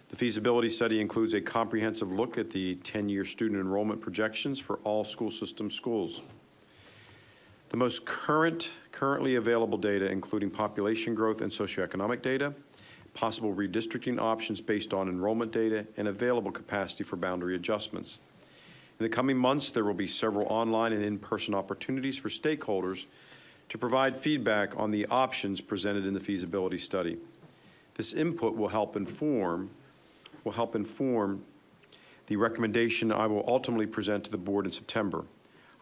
The feasibility study includes a comprehensive look at the 10-year student enrollment projections for all school system schools. The most currently available data, including population growth and socioeconomic data, possible redistricting options based on enrollment data, and available capacity for boundary adjustments. In the coming months, there will be several online and in-person opportunities for stakeholders to provide feedback on the options presented in the feasibility study. This input will help inform the recommendation I will ultimately present to the board in September.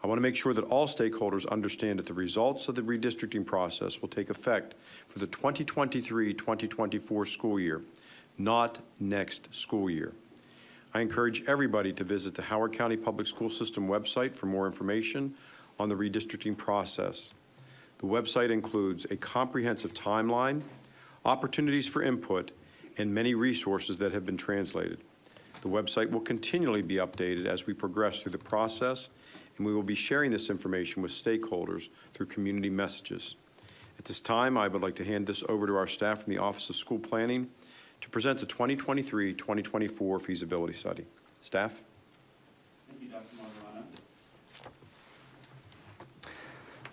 I want to make sure that all stakeholders understand that the results of the redistricting process will take effect for the 2023-2024 school year, not next school year. I encourage everybody to visit the Howard County Public School System website for more information on the redistricting process. The website includes a comprehensive timeline, opportunities for input, and many resources that have been translated. The website will continually be updated as we progress through the process, and we will be sharing this information with stakeholders through community messages. At this time, I would like to hand this over to our staff from the Office of School Planning to present the 2023-2024 feasibility study. Staff? Thank you, Dr. Martirano.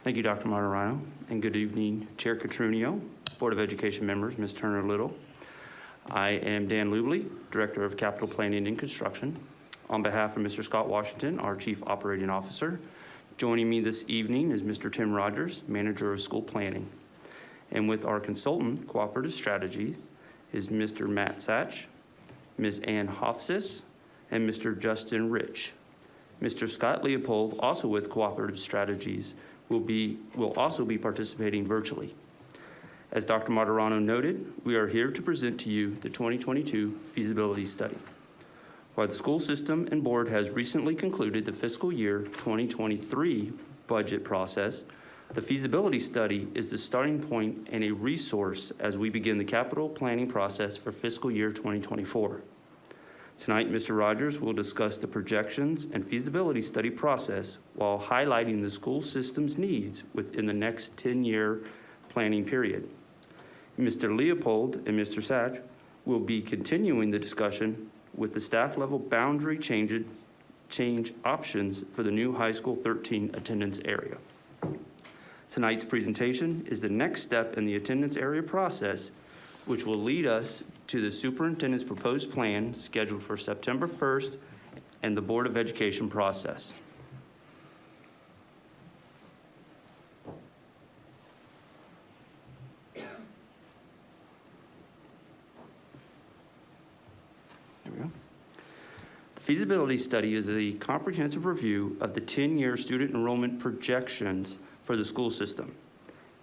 Thank you, Dr. Martirano, and good evening, Chair Catrunio, Board of Education members, Ms. Turner-Little. I am Dan Lubley, Director of Capital Planning and Construction. On behalf of Mr. Scott Washington, our Chief Operating Officer, joining me this evening is Mr. Tim Rogers, Manager of School Planning. And with our consultant, Cooperative Strategies, is Mr. Matt Satch, Ms. Ann Hcpss, and Mr. Justin Rich. Mr. Scott Leopold, also with Cooperative Strategies, will also be participating virtually. As Dr. Martirano noted, we are here to present to you the 2022 feasibility study. While the school system and board has recently concluded the fiscal year 2023 budget process, the feasibility study is the starting point and a resource as we begin the capital planning process for fiscal year 2024. Tonight, Mr. Rogers will discuss the projections and feasibility study process while highlighting the school system's needs within the next 10-year planning period. Mr. Leopold and Mr. Satch will be continuing the discussion with the staff level boundary change options for the new high school 13 attendance area. Tonight's presentation is the next step in the attendance area process, which will lead us to the superintendent's proposed plan scheduled for September 1st and the Board of Education process. Feasibility study is a comprehensive review of the 10-year student enrollment projections for the school system.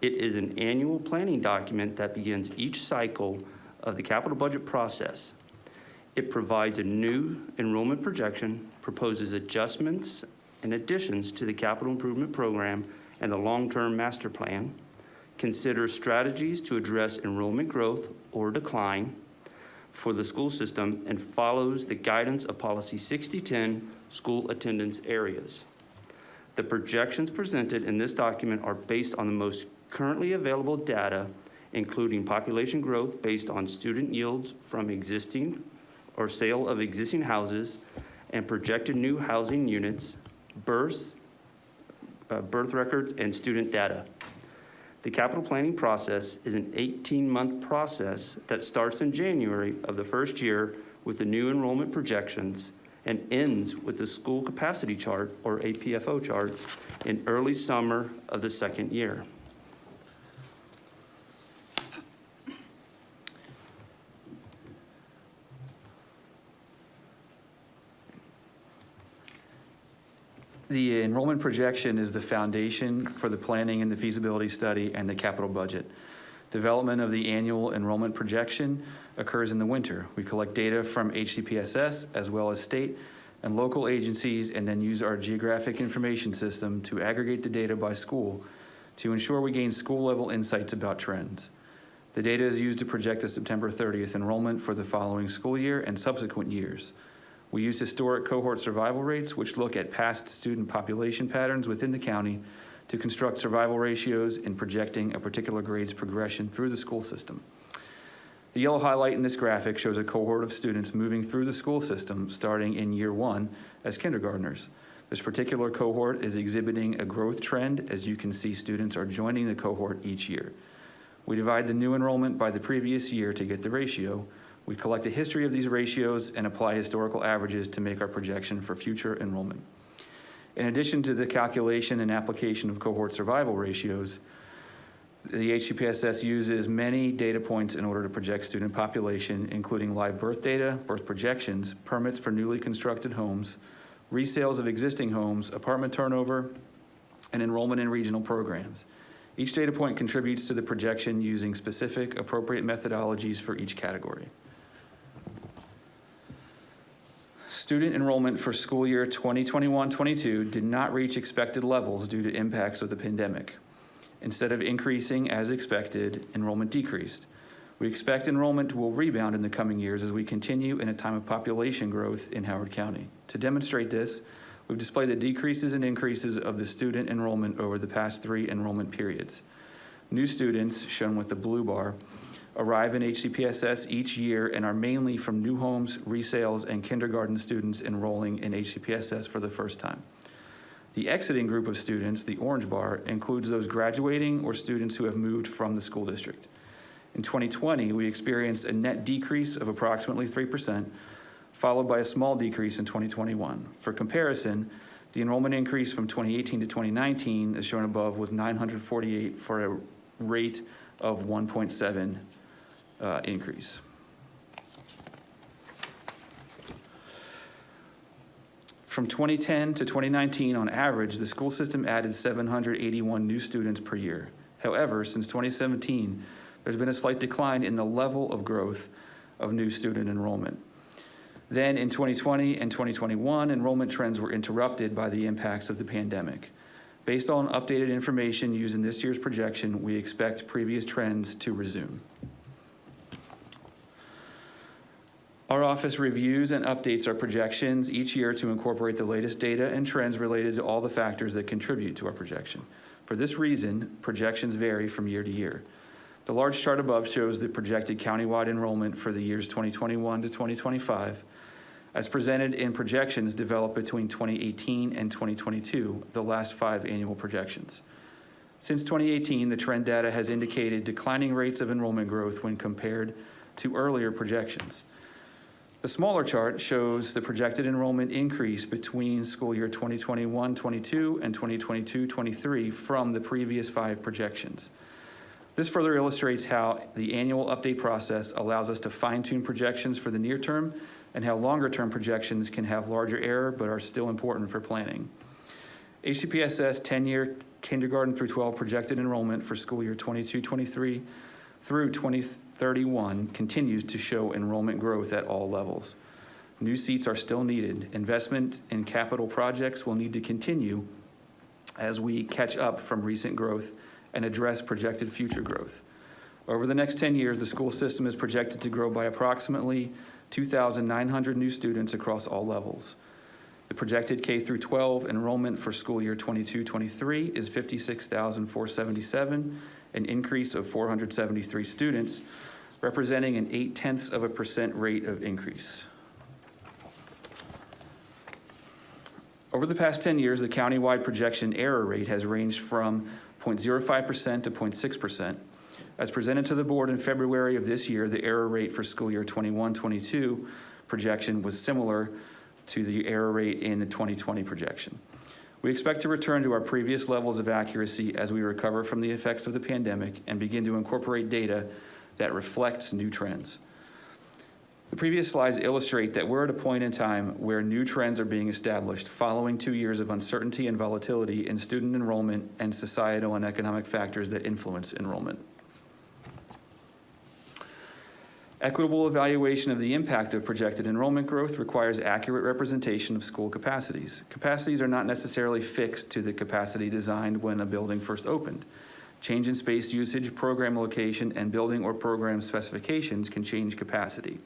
It is an annual planning document that begins each cycle of the capital budget process. It provides a new enrollment projection, proposes adjustments and additions to the capital improvement program and the long-term master plan, considers strategies to address enrollment growth or decline for the school system, and follows the guidance of Policy 6010, school attendance areas. The projections presented in this document are based on the most currently available data, including population growth based on student yields from existing or sale of existing houses, and projected new housing units, birth records, and student data. The capital planning process is an 18-month process that starts in January of the first year with the new enrollment projections and ends with the school capacity chart, or APFO chart, in early summer of the second year. The enrollment projection is the foundation for the planning and the feasibility study and the capital budget. Development of the annual enrollment projection occurs in the winter. We collect data from Hcpss as well as state and local agencies, and then use our geographic information system to aggregate the data by school to ensure we gain school-level insights about trends. The data is used to project the September 30th enrollment for the following school year and subsequent years. We use historic cohort survival rates, which look at past student population patterns within the county to construct survival ratios in projecting a particular grade's progression through the school system. The yellow highlight in this graphic shows a cohort of students moving through the school system starting in year 1 as kindergartners. This particular cohort is exhibiting a growth trend. As you can see, students are joining the cohort each year. We divide the new enrollment by the previous year to get the ratio. We collect a history of these ratios and apply historical averages to make our projection for future enrollment. In addition to the calculation and application of cohort survival ratios, the Hcpss uses many data points in order to project student population, including live birth data, birth projections, permits for newly constructed homes, resales of existing homes, apartment turnover, and enrollment in regional programs. Each data point contributes to the projection using specific appropriate methodologies for each category. Student enrollment for school year 2021-22 did not reach expected levels due to impacts of the pandemic. Instead of increasing as expected, enrollment decreased. We expect enrollment will rebound in the coming years as we continue in a time of population growth in Howard County. To demonstrate this, we've displayed the decreases and increases of the student enrollment over the past 3 enrollment periods. New students, shown with the blue bar, arrive in Hcpss each year and are mainly from new homes, resales, and kindergarten students enrolling in Hcpss for the first time. The exiting group of students, the orange bar, includes those graduating or students who have moved from the school district. In 2020, we experienced a net decrease of approximately 3%, followed by a small decrease in 2021. For comparison, the enrollment increase from 2018 to 2019, as shown above, was 948 for a rate of 1.7 increase. From 2010 to 2019, on average, the school system added 781 new students per year. However, since 2017, there's been a slight decline in the level of growth of new student enrollment. Then in 2020 and 2021, enrollment trends were interrupted by the impacts of the pandemic. Based on updated information used in this year's projection, we expect previous trends to resume. Our office reviews and updates our projections each year to incorporate the latest data and trends related to all the factors that contribute to our projection. For this reason, projections vary from year to year. The large chart above shows the projected countywide enrollment for the years 2021 to 2025, as presented in projections developed between 2018 and 2022, the last 5 annual projections. Since 2018, the trend data has indicated declining rates of enrollment growth when compared to earlier projections. The smaller chart shows the projected enrollment increase between school year 2021-22 and 2022-23 from the previous 5 projections. This further illustrates how the annual update process allows us to fine-tune projections for the near term and how longer-term projections can have larger error but are still important for planning. Hcpss 10-year kindergarten through 12 projected enrollment for school year 22-23 through 2031 continues to show enrollment growth at all levels. New seats are still needed. Investment in capital projects will need to continue as we catch up from recent growth and address projected future growth. Over the next 10 years, the school system is projected to grow by approximately 2,900 new students across all levels. The projected K through 12 enrollment for school year 22-23 is 56,477, an increase of 473 students, representing an 0.8% rate of increase. Over the past 10 years, the countywide projection error rate has ranged from 0.05% to 0.6%. As presented to the board in February of this year, the error rate for school year 21-22 projection was similar to the error rate in the 2020 projection. We expect to return to our previous levels of accuracy as we recover from the effects of the pandemic and begin to incorporate data that reflects new trends. The previous slides illustrate that we're at a point in time where new trends are being established following 2 years of uncertainty and volatility in student enrollment and societal and economic factors that influence enrollment. Equitable evaluation of the impact of projected enrollment growth requires accurate representation of school capacities. Capacities are not necessarily fixed to the capacity designed when a building first opened. Change in space usage, program location, and building or program specifications can change capacity.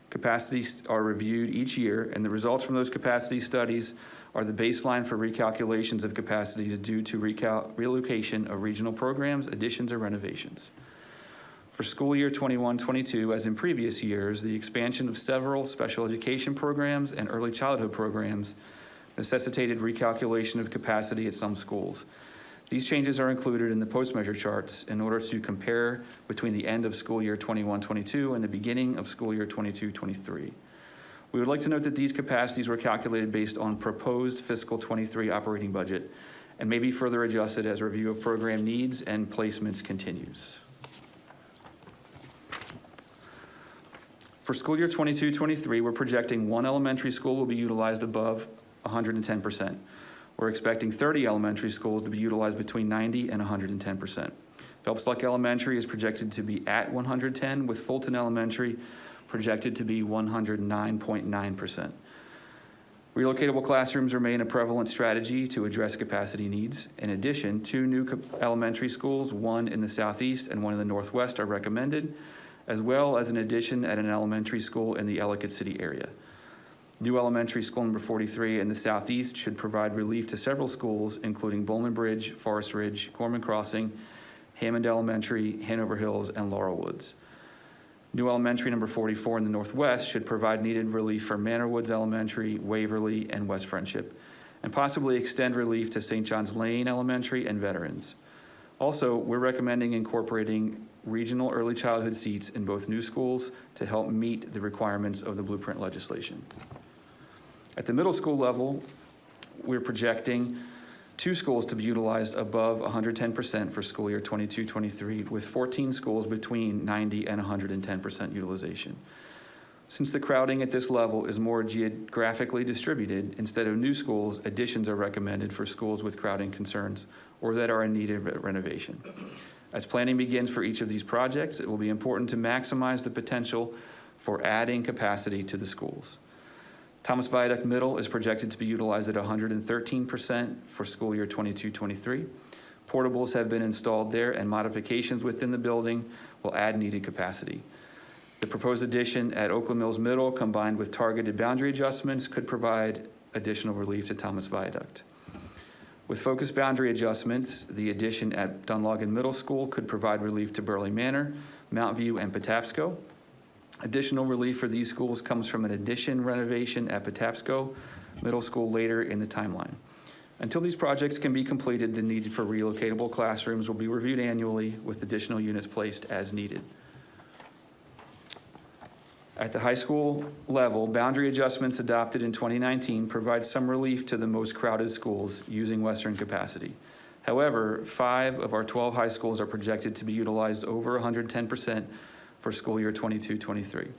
Capacities are reviewed each year, and the results from those capacity studies are the baseline for recalculations of capacities due to relocation of regional programs, additions, or renovations. For school year 21-22, as in previous years, the expansion of several special education programs and early childhood programs necessitated recalculation of capacity at some schools. These changes are included in the post-measure charts in order to compare between the end of school year 21-22 and the beginning of school year 22-23. We would like to note that these capacities were calculated based on proposed fiscal 23 operating budget and may be further adjusted as review of program needs and placements continues. For school year 22-23, we're projecting one elementary school will be utilized above 110%. We're expecting 30 elementary schools to be utilized between 90 and 110%. Phelps Luck Elementary is projected to be at 110, with Fulton Elementary projected to be 109.9%. Relocatable classrooms remain a prevalent strategy to address capacity needs. In addition, 2 new elementary schools, one in the southeast and one in the northwest, are recommended, as well as an addition at an elementary school in the Ellicott City area. New elementary school number 43 in the southeast should provide relief to several schools, including Bowman Bridge, Forest Ridge, Gorman Crossing, Hammond Elementary, Hanover Hills, and Laurel Woods. New elementary number 44 in the northwest should provide needed relief for Manor Woods Elementary, Waverly, and West Friendship, and possibly extend relief to St. John's Lane Elementary and Veterans. Also, we're recommending incorporating regional early childhood seats in both new schools to help meet the requirements of the blueprint legislation. At the middle school level, we're projecting 2 schools to be utilized above 110% for school year 22-23, with 14 schools between 90 and 110% utilization. Since the crowding at this level is more geographically distributed, instead of new schools, additions are recommended for schools with crowding concerns or that are in need of renovation. As planning begins for each of these projects, it will be important to maximize the potential for adding capacity to the schools. Thomas Viaduct Middle is projected to be utilized at 113% for school year 22-23. Portables have been installed there, and modifications within the building will add needed capacity. The proposed addition at Oakland Mills Middle, combined with targeted boundary adjustments, could provide additional relief to Thomas Viaduct. With focused boundary adjustments, the addition at Dunlogan Middle School could provide relief to Burley Manor, Mount View, and Patapsco. Additional relief for these schools comes from an addition renovation at Patapsco Middle School later in the timeline. Until these projects can be completed, the need for relocatable classrooms will be reviewed annually with additional units placed as needed. At the high school level, boundary adjustments adopted in 2019 provide some relief to the most crowded schools using Western capacity. However, 5 of our 12 high schools are projected to be utilized over 110% for school year 22-23.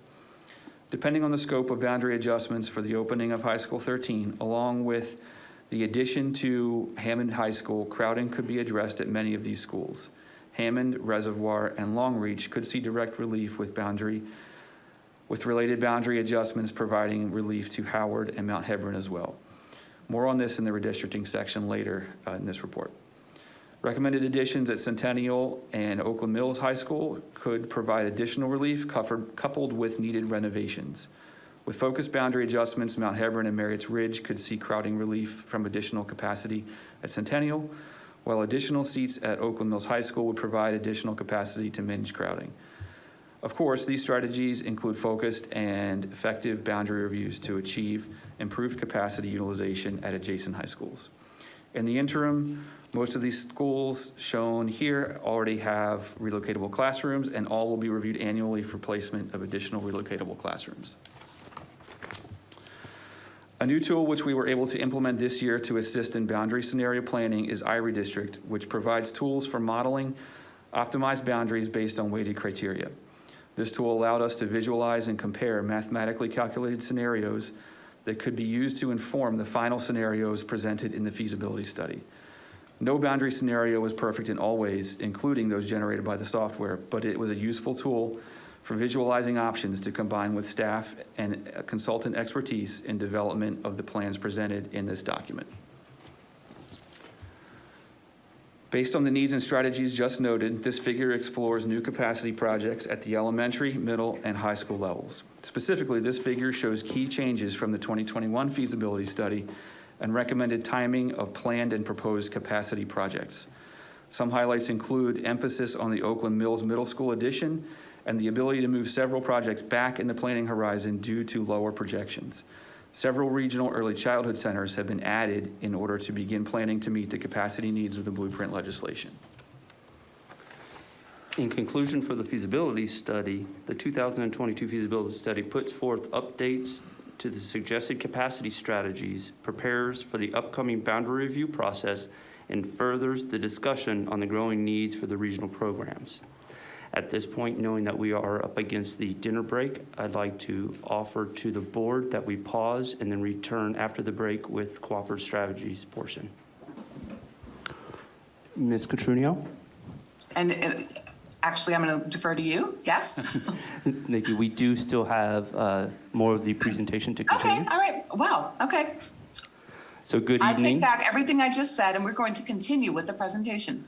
Depending on the scope of boundary adjustments for the opening of High School 13, along with the addition to Hammond High School, crowding could be addressed at many of these schools. Hammond, Reservoir, and Longreach could see direct relief with related boundary adjustments providing relief to Howard and Mount Hebron as well. More on this in the redistricting section later in this report. Recommended additions at Centennial and Oakland Mills High School could provide additional relief coupled with needed renovations. With focused boundary adjustments, Mount Hebron and Marriott's Ridge could see crowding relief from additional capacity at Centennial, while additional seats at Oakland Mills High School would provide additional capacity to manage crowding. Of course, these strategies include focused and effective boundary reviews to achieve improved capacity utilization at adjacent high schools. In the interim, most of these schools shown here already have relocatable classrooms, and all will be reviewed annually for placement of additional relocatable classrooms. A new tool which we were able to implement this year to assist in boundary scenario planning is iRedistrict, which provides tools for modeling optimized boundaries based on weighted criteria. This tool allowed us to visualize and compare mathematically calculated scenarios that could be used to inform the final scenarios presented in the feasibility study. No boundary scenario was perfect in all ways, including those generated by the software, but it was a useful tool for visualizing options to combine with staff and consultant expertise in development of the plans presented in this document. Based on the needs and strategies just noted, this figure explores new capacity projects at the elementary, middle, and high school levels. Specifically, this figure shows key changes from the 2021 feasibility study and recommended timing of planned and proposed capacity projects. Some highlights include emphasis on the Oakland Mills Middle School addition and the ability to move several projects back in the planning horizon due to lower projections. Several regional early childhood centers have been added in order to begin planning to meet the capacity needs of the blueprint legislation. In conclusion, for the feasibility study, the 2022 feasibility study puts forth updates to the suggested capacity strategies, prepares for the upcoming boundary review process, and furthers the discussion on the growing needs for the regional programs. At this point, knowing that we are up against the dinner break, I'd like to offer to the board that we pause and then return after the break with cooperative strategies portion. Ms. Cotrunio? And actually, I'm going to defer to you. Yes? Thank you. We do still have more of the presentation to continue. Okay, all right. Wow, okay. So good I take evening. back everything I just said, and we're going to continue with the presentation.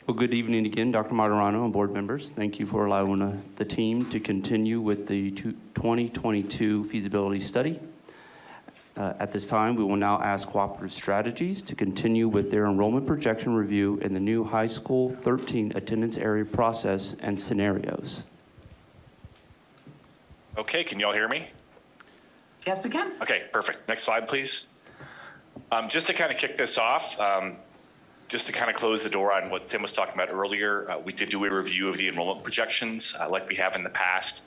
Well, good evening again, Dr. Martirano and board members. Thank you for allowing the team to continue with the 2022 feasibility study. At this time, we will now ask Cooperative Strategies to continue with their enrollment projection review in the new high school 13 attendance area process and scenarios. Okay, can you all hear me? Yes, again? Okay, perfect. Next slide, please. Just to kind of kick this off, just to kind of close the door on what Tim was talking about earlier, we did do a review of the enrollment projections like we have in the past,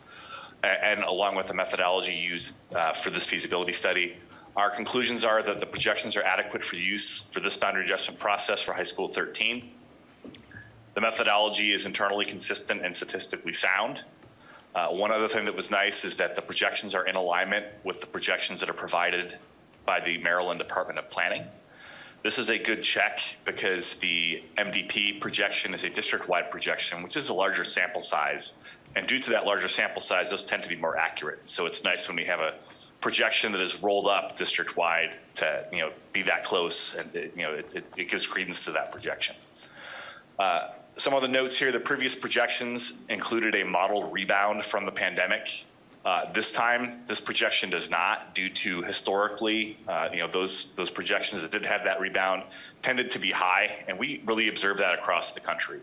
and along with the methodology used for this feasibility study. Our conclusions are that the projections are adequate for use for this boundary adjustment process for high school 13. The methodology is internally consistent and statistically sound. One other thing that was nice is that the projections are in alignment with the projections that are provided by the Maryland Department of Planning. This is a good check because the MDP projection is a district-wide projection, which is a larger sample size. And due to that larger sample size, those tend to be more accurate. So it's nice when we have a projection that is rolled up district-wide to be that close, and it gives credence to that projection. Some other notes here: the previous projections included a modeled rebound from the pandemic. This time, this projection does not, due to historically, those projections that did have that rebound tended to be high, and we really observed that across the country.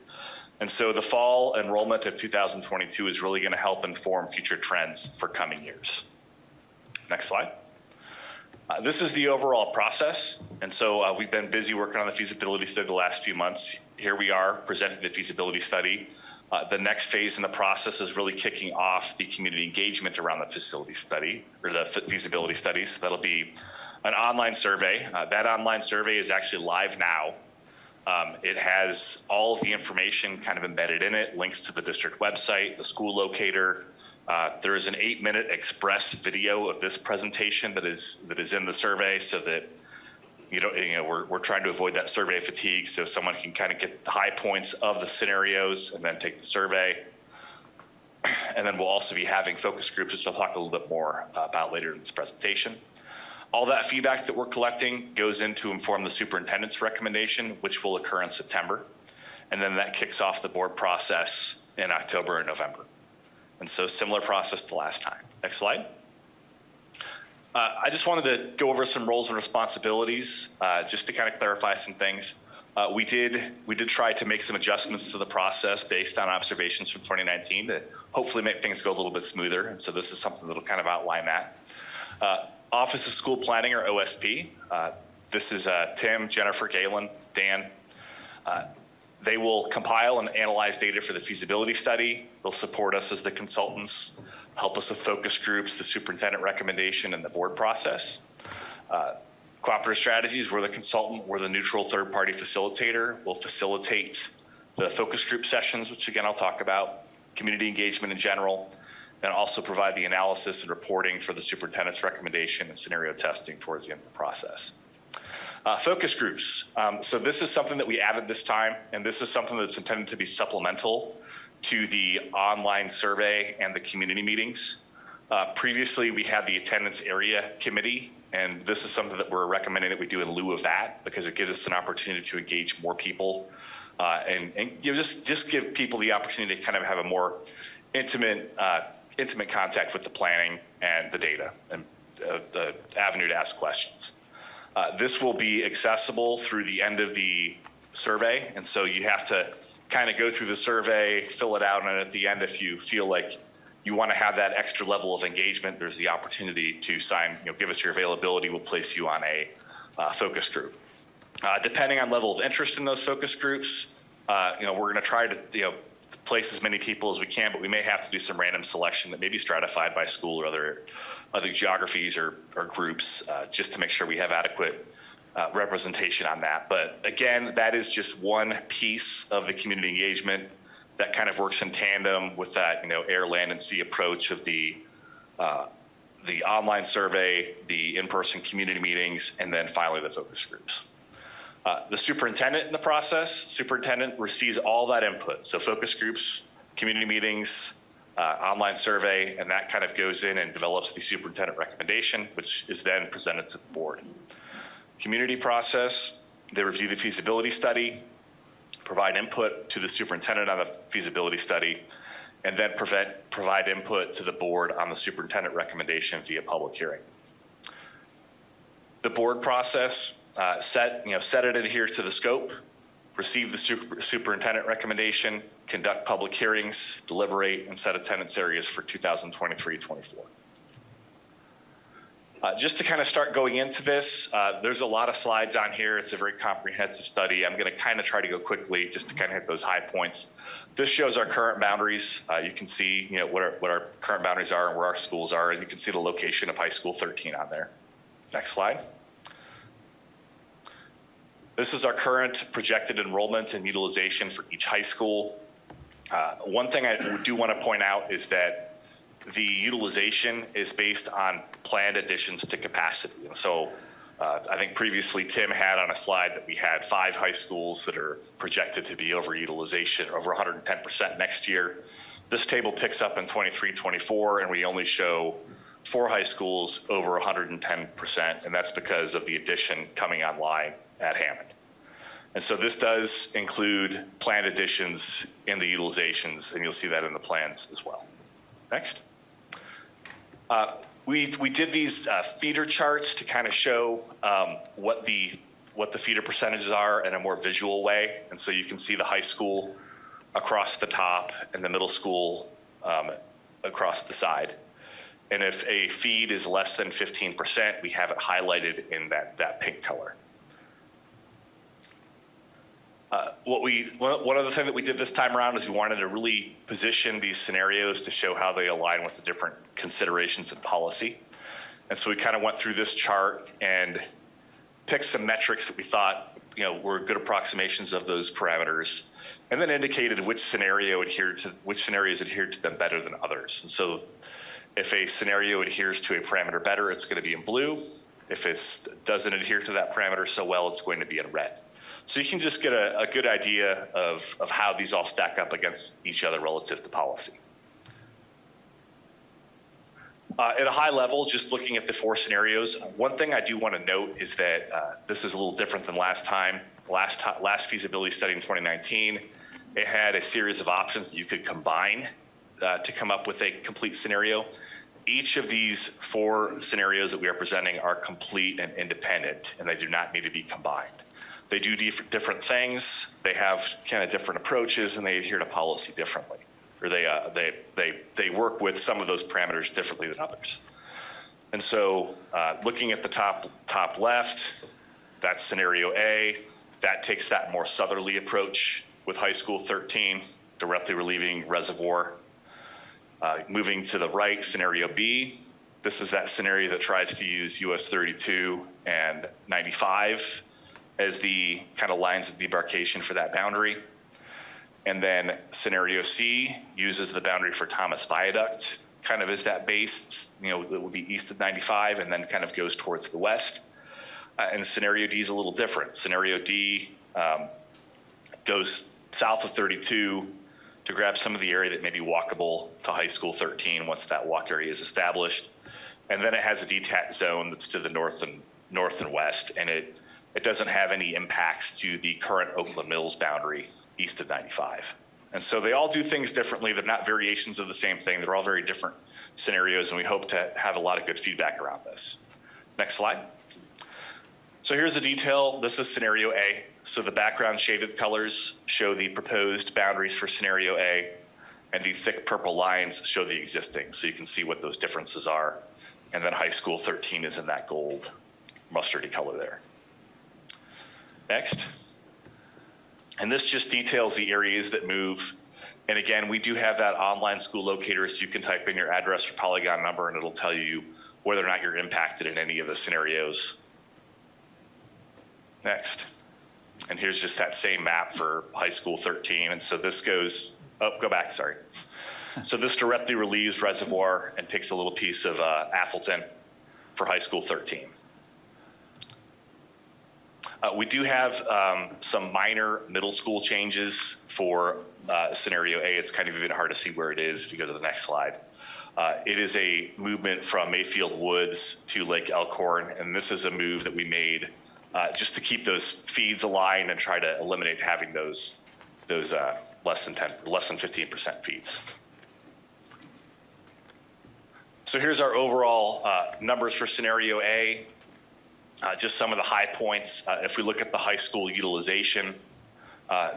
And so the fall enrollment of 2022 is really going to help inform future trends for coming years. Next slide. This is the overall process. And so we've been busy working on the feasibility study the last few months. Here we are presenting the feasibility study. The next phase in the process is really kicking off the community engagement around the facility study, or the feasibility studies. So that'll be an online survey. That online survey is actually live now. It has all of the information kind of embedded in it, links to the district website, the school locator. There is an 8-minute express video of this presentation that is in the survey, so that we're trying to avoid that survey fatigue, so someone can kind of get the high points of the scenarios and then take the survey. And then we'll also be having focus groups, which I'll talk a little bit more about later in this presentation. All that feedback that we're collecting goes in to inform the superintendent's recommendation, which will occur in September. And then that kicks off the board process in October and November. And so similar process to last time. Next slide. I just wanted to go over some roles and responsibilities, just to kind of clarify some things. We did try to make some adjustments to the process based on observations from 2019 to hopefully make things go a little bit smoother. And so this is something that'll kind of outline that. Office of School Planning, or OSP. This is Tim, Jennifer, Galen, Dan. They will compile and analyze data for the feasibility study. They'll support us as the consultants, help us with focus groups, the superintendent recommendation, and the board process. Cooperative Strategies, we're the consultant, we're the neutral third-party facilitator. We'll facilitate the focus group sessions, which again I'll talk about, community engagement in general, and also provide the analysis and reporting for the superintendent's recommendation and scenario testing towards the end of the process. Focus groups. So this is something that we added this time, and this is something that's intended to be supplemental to the online survey and the community meetings. Previously, we had the attendance area committee, and this is something that we're recommending that we do in lieu of that, because it gives us an opportunity to engage more people and just give people the opportunity to kind of have a more intimate contact with the planning and the data and the avenue to ask questions. This will be accessible through the end of the survey. And so you have to kind of go through the survey, fill it out, and at the end, if you feel like you want to have that extra level of engagement, there's the opportunity to sign, give us your availability, we'll place you on a focus group. Depending on level of interest in those focus groups, we're going to try to, place as many people as we can, but we may have to do some random selection that may be stratified by school or other geographies or groups, just to make sure we have adequate representation on that. But again, that is just one piece of the community engagement that kind of works in tandem with that, air, land, and sea approach of the online survey, the in-person community meetings, and then finally the focus groups. The superintendent in the process, superintendent receives all that input. So focus groups, community meetings, online survey, and that kind of goes in and develops the superintendent recommendation, which is then presented to the board. Community process, they review the feasibility study, provide input to the superintendent on the feasibility study, and then provide input to the board on the superintendent recommendation via public hearing. The board process, set it and adhere to the scope, receive the superintendent recommendation, conduct public hearings, deliberate, and set attendance areas for 2023-24. Just to kind of start going into this, there's a lot of slides on here. It's a very comprehensive study. I'm going to kind of try to go quickly just to kind of hit those high points. This shows our current boundaries. You can see what our current boundaries are and where our schools are, and you can see the location of High School 13 on there. Next slide. This is our current projected enrollment and utilization for each high school. One thing I do want to point out is that the utilization is based on planned additions to capacity. And so I think previously Tim had on a slide that we had 5 high schools that are projected to be over utilization, over 110% next year. This table picks up in 23-24, and we only show 4 high schools over 110%, and that's because of the addition coming online at Hammond. And so this does include planned additions in the utilizations, and you'll see that in the plans as well. Next. We did these feeder charts to kind of show what the feeder percentages are in a more visual way. And so you can see the high school across the top and the middle school across the side. And if a feed is less than 15%, we have it highlighted in that pink color. One other thing that we did this time around is we wanted to really position these scenarios to show how they align with the different considerations in policy. And so we kind of went through this chart and picked some metrics that we thought were good approximations of those parameters, and then indicated which scenarios adhered to them better than others. And so if a scenario adheres to a parameter better, it's going to be in blue. If it doesn't adhere to that parameter so well, it's going to be in red. So you can just get a good idea of how these all stack up against each other relative to policy. At a high level, just looking at the 4 scenarios, one thing I do want to note is that this is a little different than last time. Last feasibility study in 2019, it had a series of options that you could combine to come up with a complete scenario. Each of these 4 scenarios that we are presenting are complete and independent, and they do not need to be combined. They do different things. They have kind of different approaches, and they adhere to policy differently, or they work with some of those parameters differently than others. And so, looking at the top left, that's scenario A. That takes that more southerly approach with High School 13, directly relieving reservoir. Moving to the right, scenario B. This is that scenario that tries to use US 32 and 95 as the kind of lines of demarcation for that boundary. And then scenario C uses the boundary for Thomas Viaduct, kind of as that base, that would be east of 95 and then kind of goes towards the west. And scenario D is a little different. Scenario D goes south of 32 to grab some of the area that may be walkable to High School 13 once that walk area is established. And then it has a detached zone that's to the north and west, and it doesn't have any impacts to the current Oakland Mills boundary east of 95. And so they all do things differently. They're not variations of the same thing. They're all very different scenarios, and we hope to have a lot of good feedback around this. Next slide. So here's the detail. This is scenario A. So the background shaded colors show the proposed boundaries for scenario A, and the thick purple lines show the existing. So you can see what those differences are. And then high school 13 is in that gold mustardy color there. Next. And this just details the areas that move. And again, we do have that online school locator, so you can type in your address or polygon number and it'll tell you whether or not you're impacted in any of the scenarios. Next. And here's just that same map for high school 13. And so this goes, go back, sorry. So this directly relieves Reservoir and takes a little piece of Atholton for high school 13. We do have some minor middle school changes for scenario A. It's kind of even hard to see where it is if you go to the next slide. It is a movement from Mayfield Woods to Lake Elkhorn, and this is a move that we made just to keep those feeds aligned and try to eliminate having those less than 15% feeds. So here's our overall numbers for scenario A. Just some of the high points. If we look at the high school utilization,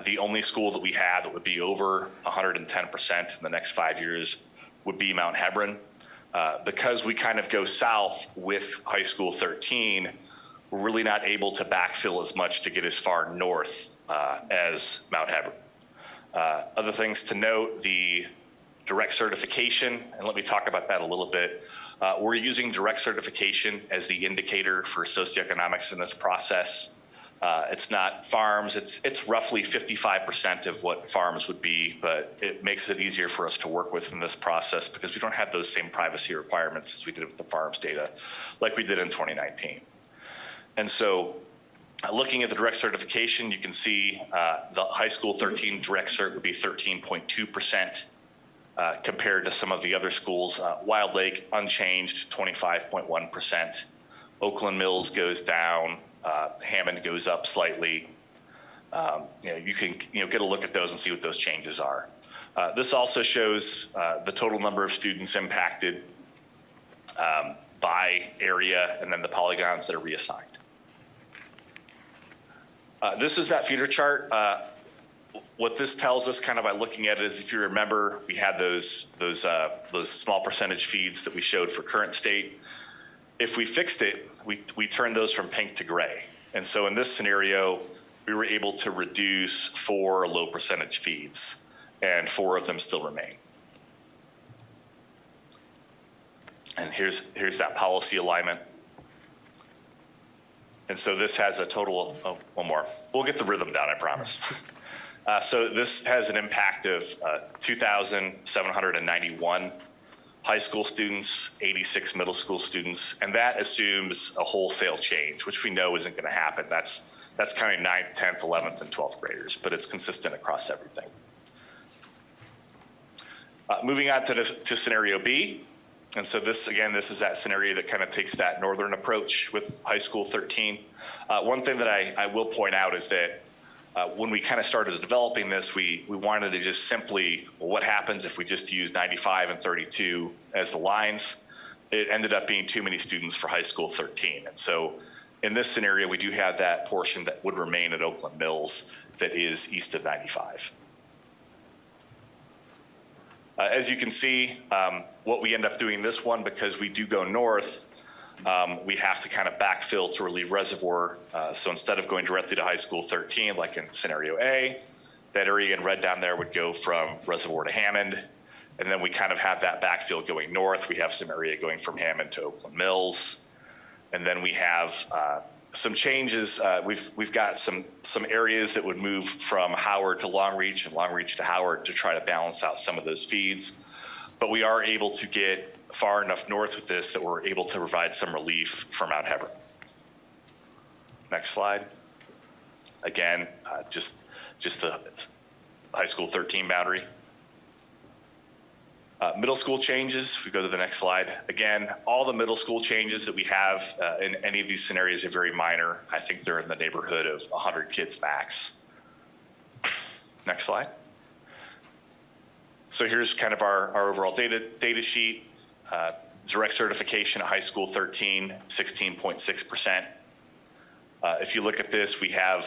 the only school that we had that would be over 110% in the next 5 years would be Mount Hebron. Because we kind of go south with high school 13, we're really not able to backfill as much to get as far north as Mount Hebron. Other things to note, the direct certification, and let me talk about that a little bit. We're using direct certification as the indicator for socioeconomics in this process. It's not farms, it's roughly 55% of what farms would be, but it makes it easier for us to work with in this process because we don't have those same privacy requirements as we did with the farms data, like we did in 2019. And so looking at the direct certification, you can see the high school 13 direct cert would be 13.2%. Compared to some of the other schools. Wild Lake unchanged, 25.1%. Oakland Mills goes down. Hammond goes up slightly. You can get a look at those and see what those changes are. This also shows the total number of students impacted by area and then the polygons that are reassigned. This is that feeder chart. What this tells us kind of by looking at it is, if you remember, we had those small percentage feeds that we showed for current state. If we fixed it, we turned those from pink to gray. And so in this scenario, we were able to reduce 4 low percentage feeds, and 4 of them still remain. And here's that policy alignment. And so this has a total of, one more. We'll get the rhythm down, I promise. So this has an impact of 2,791 high school students, 86 middle school students, and that assumes a wholesale change, which we know isn't going to happen. That's counting 9th, 10th, 11th, and 12th graders, but it's consistent across everything. Moving on to scenario B. And so this is that scenario that kind of takes that northern approach with high school 13. One thing that I will point out is that when we kind of started developing this, we wanted to just simply, well, what happens if we just use 95 and 32 as the lines? It ended up being too many students for high school 13. And so in this scenario, we do have that portion that would remain at Oakland Mills that is east of 95. As you can see, what we end up doing in this one, because we do go north, we have to kind of backfill to relieve Reservoir. So instead of going directly to high school 13, like in scenario A, that area in red down there would go from Reservoir to Hammond. And then we kind of have that backfill going north. We have some area going from Hammond to Oakland Mills. And then we have some changes. We've got some areas that would move from Howard to Long Reach and Long Reach to Howard to try to balance out some of those feeds. But we are able to get far enough north with this that we're able to provide some relief for Mount Hebron. Next slide. Again, just the high school 13 boundary. Middle school changes, if we go to the next slide. Again, all the middle school changes that we have in any of these scenarios are very minor. I think they're in the neighborhood of 100 kids max. Next slide. So here's kind of our overall data sheet. Direct certification at high school 13, 16.6%. If you look at this, we have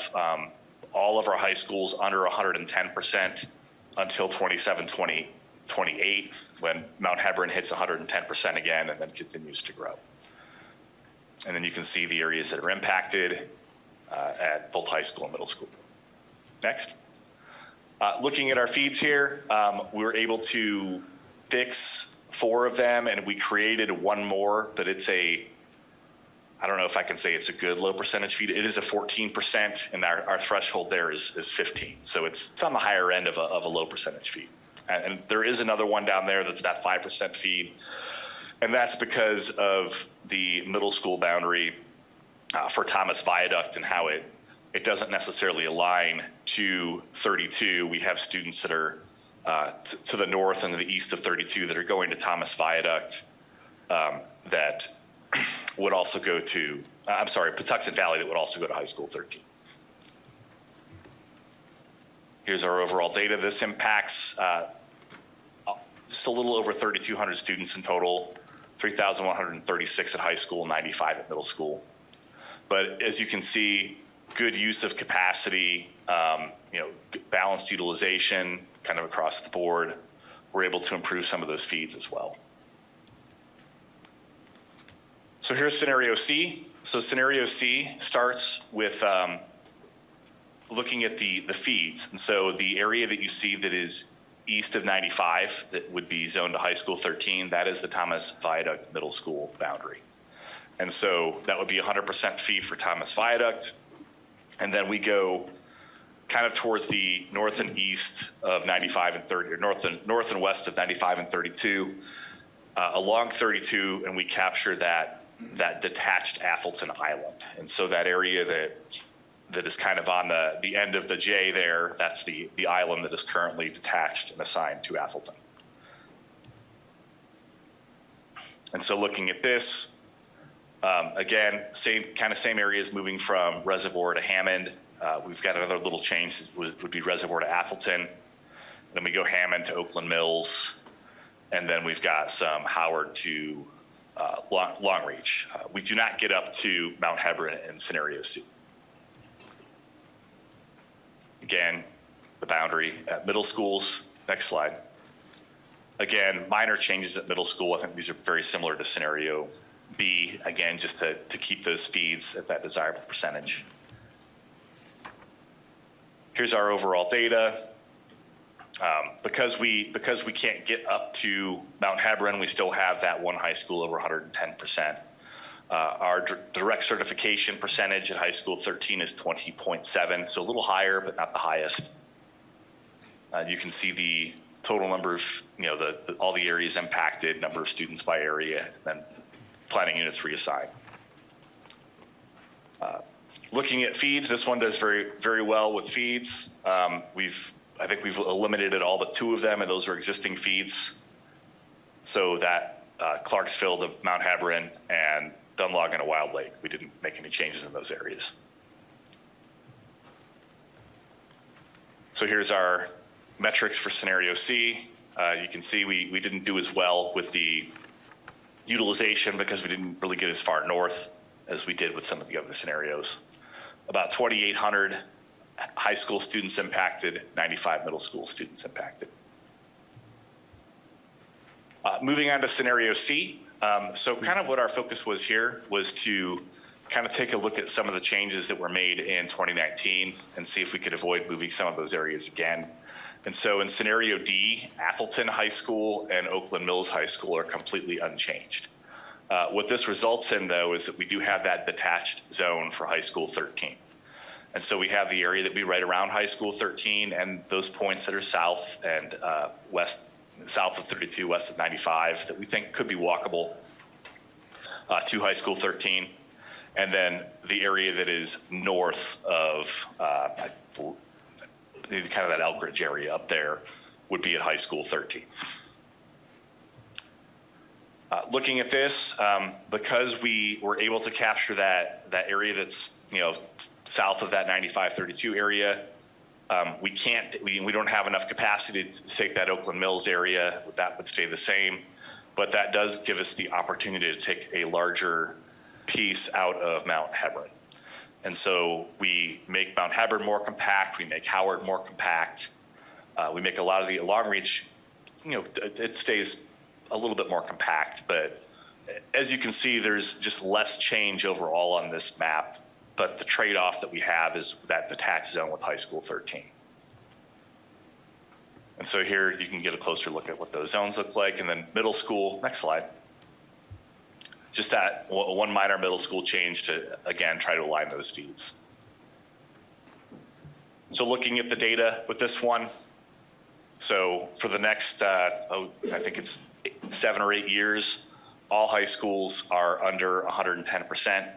all of our high schools under 110% until 27-28, when Mount Hebron hits 110% again and then continues to grow. And then you can see the areas that are impacted at both high school and middle school. Next. Looking at our feeds here, we were able to fix 4 of them, and we created 1 more, but it's I don't know if I can say it's a good low percentage feed. It is a 14%, and our threshold there is 15. So it's on the higher end of a low percentage feed. And there is another one down there that's that 5% feed. And that's because of the middle school boundary for Thomas Viaduct and how it doesn't necessarily align to 32. We have students that are to the north and the east of 32 that are going to Thomas Viaduct that would also go to, Patuxent Valley that would also go to High School 13. Here's our overall data. This impacts just a little over 3,200 students in total, 3,136 at high school, 95 at middle school. But as you can see, good use of capacity, balanced utilization kind of across the board. We're able to improve some of those feeds as well. So here's scenario C. So scenario C starts with looking at the feeds. And so the area that you see that is east of 95 that would be zoned to high school 13, that is the Thomas Viaduct middle school boundary. And so that would be 100% feed for Thomas Viaduct. And then we go kind of towards the north and east of 95 and 30, or north and west of 95 and 32, along 32, and we capture that detached Atholton Island. And so that area that is kind of on the end of the J there, that's the island that is currently detached and assigned to Atholton. And so looking at this, again, same areas moving from Reservoir to Hammond. We've got another little change that would be Reservoir to Atholton. Then we go Hammond to Oakland Mills. And then we've got some Howard to Long Reach. We do not get up to Mount Hebron in scenario C. Again, the boundary at middle schools. Next slide. Again, minor changes at middle school. I think these are very similar to scenario B, again, just to keep those feeds at that desirable percentage. Here's our overall data. Because we can't get up to Mount Hebron, we still have that one high school over 110%. Our direct certification percentage at high school 13 is 20.7, so a little higher, but not the highest. You can see the total number of, all the areas impacted, number of students by area, and then planning units reassigned. Looking at feeds, this one does very, very well with feeds. I think we've eliminated all but 2 of them, and those are existing feeds. So that Clarksville to Mount Hebron and Dunlog and Wild Lake, we didn't make any changes in those areas. So here's our metrics for scenario C. You can see we didn't do as well with the utilization because we didn't really get as far north as we did with some of the other scenarios. About 2,800 high school students impacted, 95 middle school students impacted. Moving on to scenario C. So kind of what our focus was here was to kind of take a look at some of the changes that were made in 2019 and see if we could avoid moving some of those areas again. And so in scenario D, Atholton High School and Oakland Mills High School are completely unchanged. What this results in, though, is that we do have that detached zone for high school 13. And so we have the area that we right around high school 13 and those points that are south and south of 32, west of 95 that we think could be walkable to high school 13. And then the area that is north of kind of that Elkridge area up there would be at high school 13. Looking at this, because we were able to capture that area that's south of that 95-32 area, we don't have enough capacity to take that Oakland Mills area. That would stay the same, but that does give us the opportunity to take a larger piece out of Mount Hebron. And so we make Mount Hebbard more compact, we make Howard more compact. We make a lot of the long reach, it stays a little bit more compact, but as you can see, there's just less change overall on this map, but the trade-off that we have is that the tax zone with High School 13. And so here you can get a closer look at what those zones look like. And then middle school, next slide. Just that one minor middle school change to, again, try to align those feeds. So looking at the data with this one, so for the next, I think it's 7 or 8 years, all high schools are under 110%,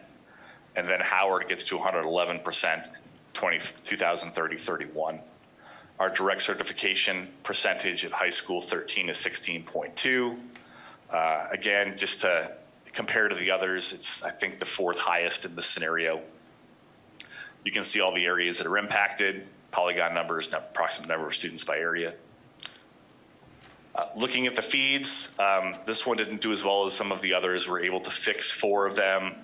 and then Howard gets to 111%, 2030-31. Our direct certification percentage at High School 13 is 16.2. Again, just to compare to the others, it's, I think, the 4th highest in this scenario. You can see all the areas that are impacted, polygon numbers, approximate number of students by area. Looking at the feeds, this one didn't do as well as some of the others. We're able to fix 4 of them,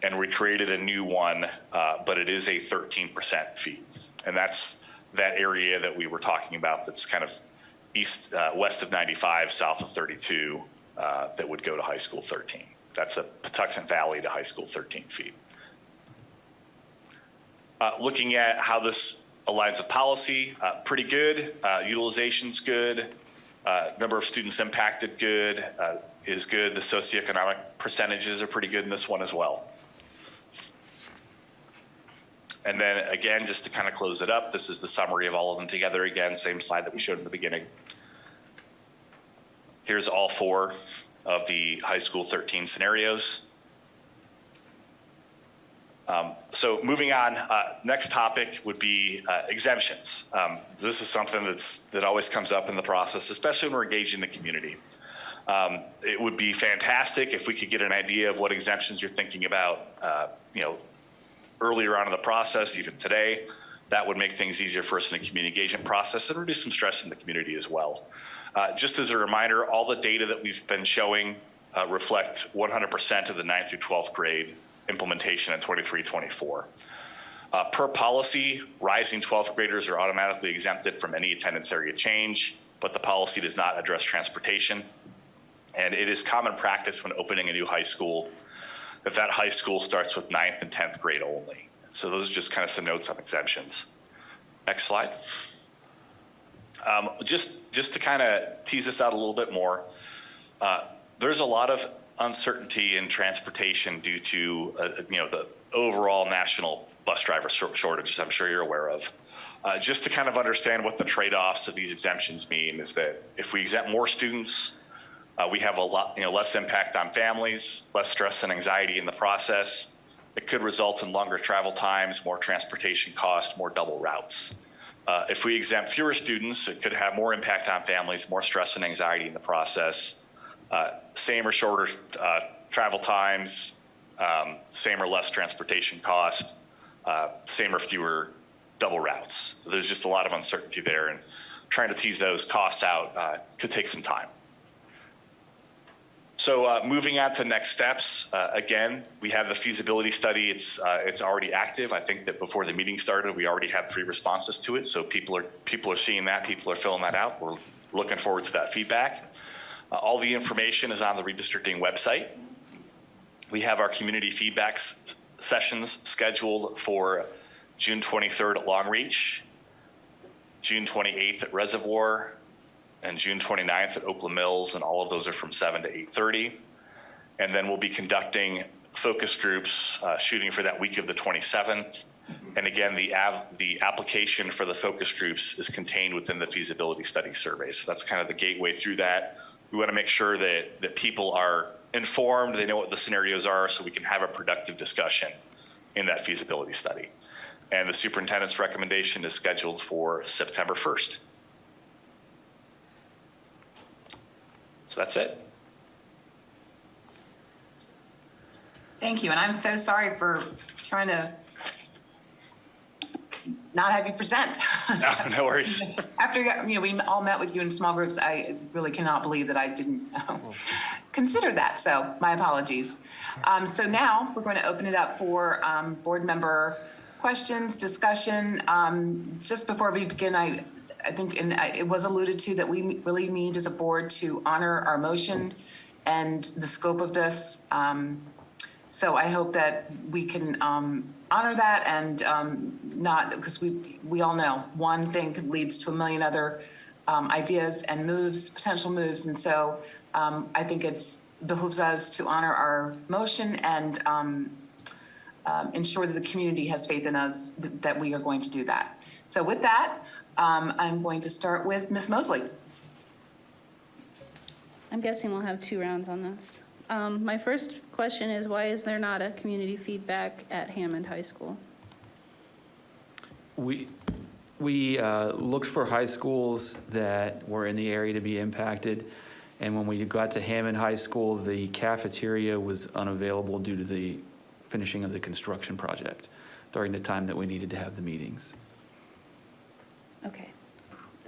and we created a new one, but it is a 13% feed. And that's that area that we were talking about that's kind of west of 95, south of 32, that would go to High School 13. That's a Patuxent Valley to High School 13 feed. Looking at how this aligns with policy, pretty good. Utilization's good. Number of students impacted is good. The socioeconomic percentages are pretty good in this one as well. And then again, just to kind of close it up, this is the summary of all of them together. Again, same slide that we showed in the beginning. Here's all 4 of the High School 13 scenarios. So moving on, next topic would be exemptions. This is something that always comes up in the process, especially when we're engaging the community. It would be fantastic if we could get an idea of what exemptions you're thinking about, earlier on in the process, even today. That would make things easier for us in the communication process and reduce some stress in the community as well. Just as a reminder, all the data that we've been showing reflect 100% of the 9th through 12th grade implementation in 23-24. Per policy, rising 12th graders are automatically exempted from any attendance area change, but the policy does not address transportation. And it is common practice when opening a new high school that high school starts with 9th and 10th grade only. So those are just kind of some notes on exemptions. Next slide. Just to kind of tease this out a little bit more, there's a lot of uncertainty in transportation due to the overall national bus driver shortage, I'm sure you're aware of. Just to kind of understand what the trade-offs of these exemptions mean is that if we exempt more students, we have a lot less impact on families, less stress and anxiety in the process. It could result in longer travel times, more transportation costs, more double routes. If we exempt fewer students, it could have more impact on families, more stress and anxiety in the process. Same or shorter travel times, same or less transportation cost, same or fewer double routes. There's just a lot of uncertainty there, and trying to tease those costs out could take some time. So moving on to next steps, again, we have the feasibility study. It's already active. I think that before the meeting started, we already had 3 responses to it. So people are seeing that, people are filling that out. We're looking forward to that feedback. All the information is on the redistricting website. We have our community feedback sessions scheduled for June 23rd at Long Reach, June 28th at Reservoir, and June 29th at Oakland Mills, and all of those are from 7 to 8:30. And then we'll be conducting focus groups, shooting for that week of the 27th. And again, the application for the focus groups is contained within the feasibility study survey. So that's kind of the gateway through that. We want to make sure that people are informed, they know what the scenarios are, so we can have a productive discussion in that feasibility study. And the superintendent's recommendation is scheduled for September 1st. So that's it. Thank you, and I'm so sorry for trying to not have you present. No worries. After we all met with you in small groups, I really cannot believe that I didn't considered that, so my apologies. So now we're going to open it up for board member questions, discussion. Just before we begin, I think, and it was alluded to, that we really need as a board to honor our motion and the scope of this. So I hope that we can honor that and not, because we all know one thing leads to a million other ideas and moves, potential moves. And so I think it behooves us to honor our motion and ensure that the community has faith in us that we are going to do that. So with that, I'm going to start with Ms. Mosley. I'm guessing we'll have 2 rounds on this. My first question is, why is there not a community feedback at Hammond High School? We looked for high schools that were in the area to be impacted, and when we got to Hammond High School, the cafeteria was unavailable due to the finishing of the construction project during the time that we needed to have the meetings. Okay.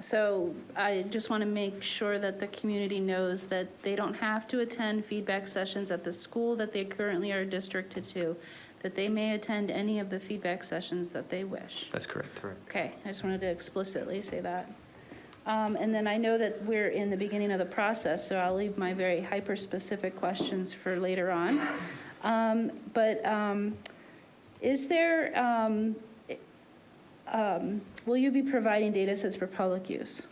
So I just want to make sure that the community knows that they don't have to attend feedback sessions at the school that they currently are districted to, that they may attend any of the feedback sessions that they wish. That's correct. Okay, I just wanted to explicitly say that. And then I know that we're in the beginning of the process, so I'll leave my very hyper-specific questions for later on. Is there, will you be providing data sets for public use?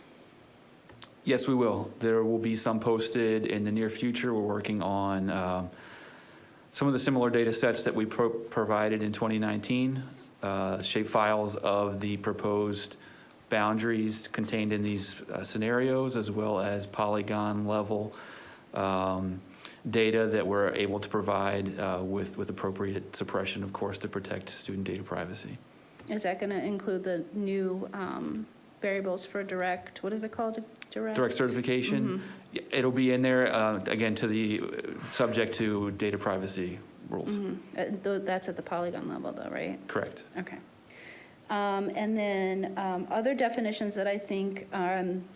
Yes, we will. There will be some posted in the near future. We're working on some of the similar data sets that we provided in 2019, shape files of the proposed boundaries contained in these scenarios, as well as polygon level data that we're able to provide with appropriate suppression, of course, to protect student data privacy. Is that going to include the new variables for direct, what is it called? Direct certification. Mm-hmm. It'll be in there, again, subject to data privacy rules. Mm-hmm. That's at the polygon level though, right? Correct. Okay. And then other definitions that I think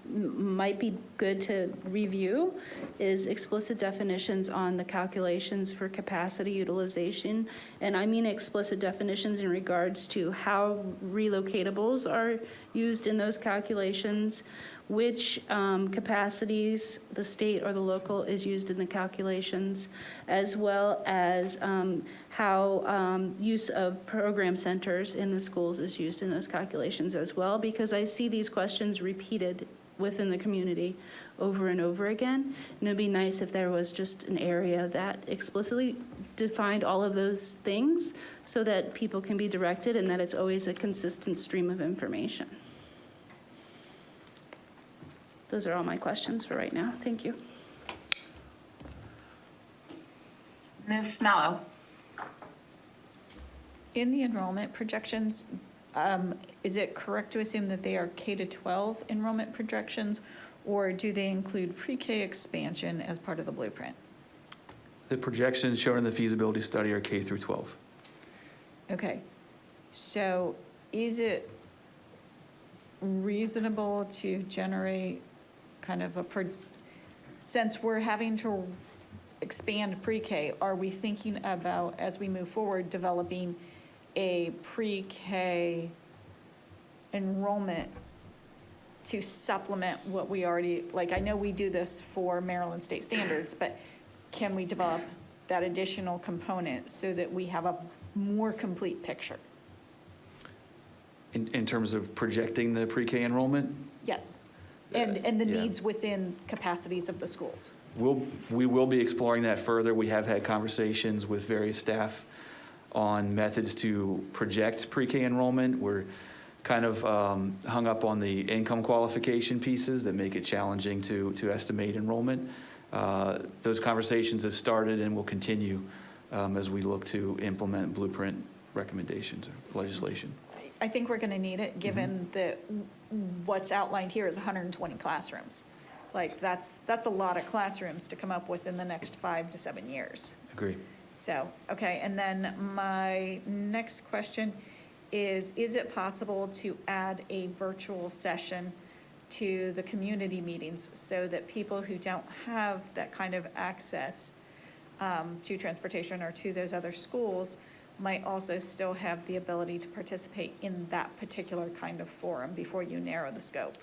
might be good to review is explicit definitions on the calculations for capacity utilization. And I mean explicit definitions in regards to how relocatables are used in those calculations, which capacities the state or the local is used in the calculations, as well as how use of program centers in the schools is used in those calculations as well, because I see these questions repeated within the community over and over again. And it'd be nice if there was just an area that explicitly defined all of those things so that people can be directed and that it's always a consistent stream of information. Those are all my questions for right now. Thank you. Ms. Mallow. In the enrollment projections, is it correct to assume that they are K-12 enrollment projections, or do they include pre-K expansion as part of the blueprint? The projections shown in the feasibility study are K through 12. Okay, so is it reasonable to generate kind of since we're having to expand pre-K, are we thinking about, as we move forward, developing a pre-K enrollment to supplement what we already, like, I know we do this for Maryland state standards, but can we develop that additional component so that we have a more complete picture? In terms of projecting the pre-K enrollment? Yes, and the yeah. needs within capacities of the schools. We will be exploring that further. We have had conversations with various staff on methods to project pre-K enrollment. We're kind of hung up on the income qualification pieces that make it challenging to estimate enrollment. Those conversations have started and will continue as we look to implement blueprint recommendations or legislation. I think we're going to need it, given that what's outlined here is 120 classrooms. Like, that's a lot of classrooms to come up with in the next 5 to 7 years. Agree. So, okay, and then my next question is it possible to add a virtual session to the community meetings so that people who don't have that kind of access to transportation or to those other schools might also still have the ability to participate in that particular kind of forum before you narrow the scope.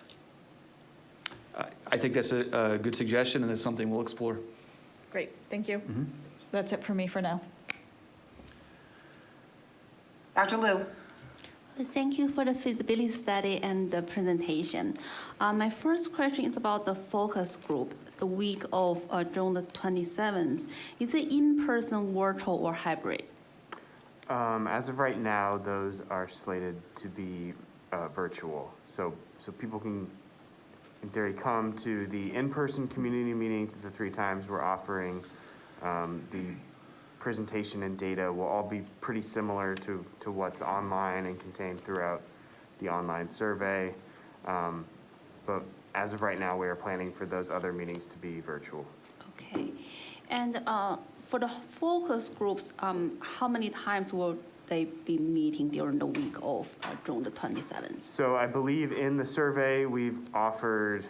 I think that's a good suggestion, and it's something we'll explore. Great, thank you. That's it for me for now. Dr. Liu? Thank you for the feasibility study and the presentation. My first question is about the focus group, the week of June the 27th. Is it in-person, virtual, or hybrid? As of right now, those are slated to be virtual. So people can, in theory, come to the in-person community meetings the 3 times we're offering. The presentation and data will all be pretty similar to what's online and contained throughout the online survey. But as of right now, we are planning for those other meetings to be virtual. Okay. And for the focus groups, how many times will they be meeting during the week of June the 27th? So I believe in the survey, we've offered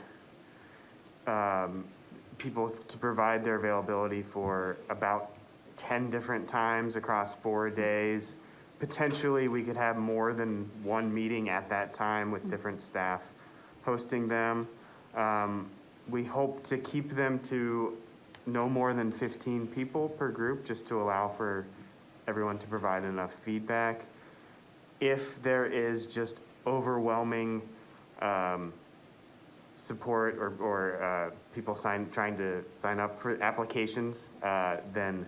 people to provide their availability for about 10 different times across 4 days. Potentially, we could have more than one meeting at that time with different staff hosting them. We hope to keep them to no more than 15 people per group, just to allow for everyone to provide enough feedback. If there is just overwhelming support or people trying to sign up for applications, then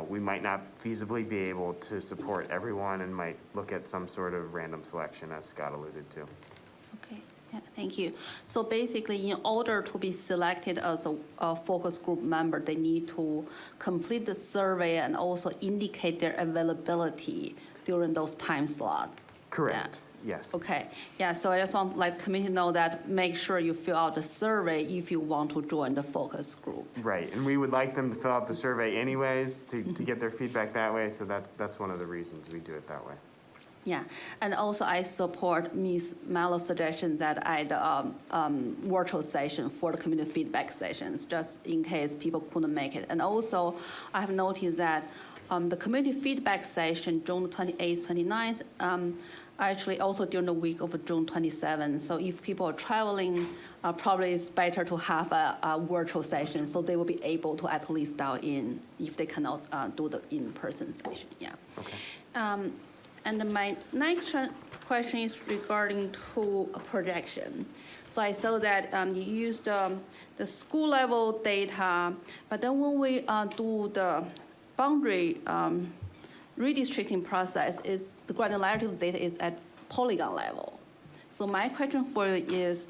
we might not feasibly be able to support everyone and might look at some sort of random selection, as Scott alluded to. Okay, yeah, thank you. So basically, in order to be selected as a focus group member, they need to complete the survey and also indicate their availability during those time slots. Correct, yes. Okay, yeah, so I just want the community to know that, make sure you fill out the survey if you want to join the focus group. Right, and we would like them to fill out the survey anyways to get their feedback that way, so that's one of the reasons we do it that way. Yeah, and also I support Ms. Mello's suggestion that I virtual session for the community feedback sessions, just in case people couldn't make it. And also, I have noticed that the community feedback session, June 28th, 29th, actually also during the week of June 27th. So if people are traveling, probably it's better to have a virtual session so they will be able to at least dial in if they cannot do the in-person session, yeah. Okay. And my next question is regarding to a projection. So I saw that you used the school level data, but then when we do the boundary redistricting process, is the granularity of data is at polygon level. So my question for you is,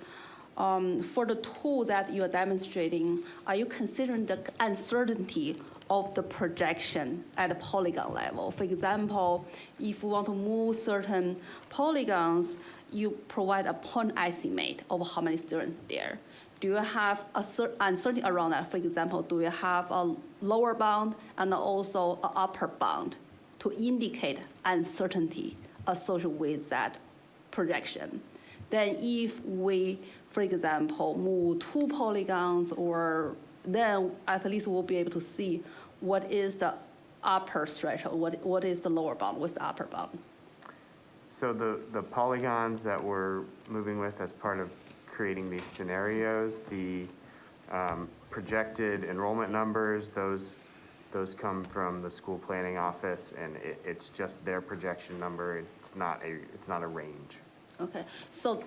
for the tool that you are demonstrating, are you considering the uncertainty of the projection at a polygon level? For example, if you want to move certain polygons, you provide a point estimate of how many students there. Do you have a uncertainty around that? For example, do you have a lower bound and also an upper bound to indicate uncertainty associated with that projection? Then if we, for example, move 2 polygons, or then at least we'll be able to see what is the upper threshold, what is the lower bound, what's the upper bound. So the polygons that we're moving with as part of creating these scenarios, the projected enrollment numbers, those come from the school planning office, and it's just their projection number. It's not a range. Okay, so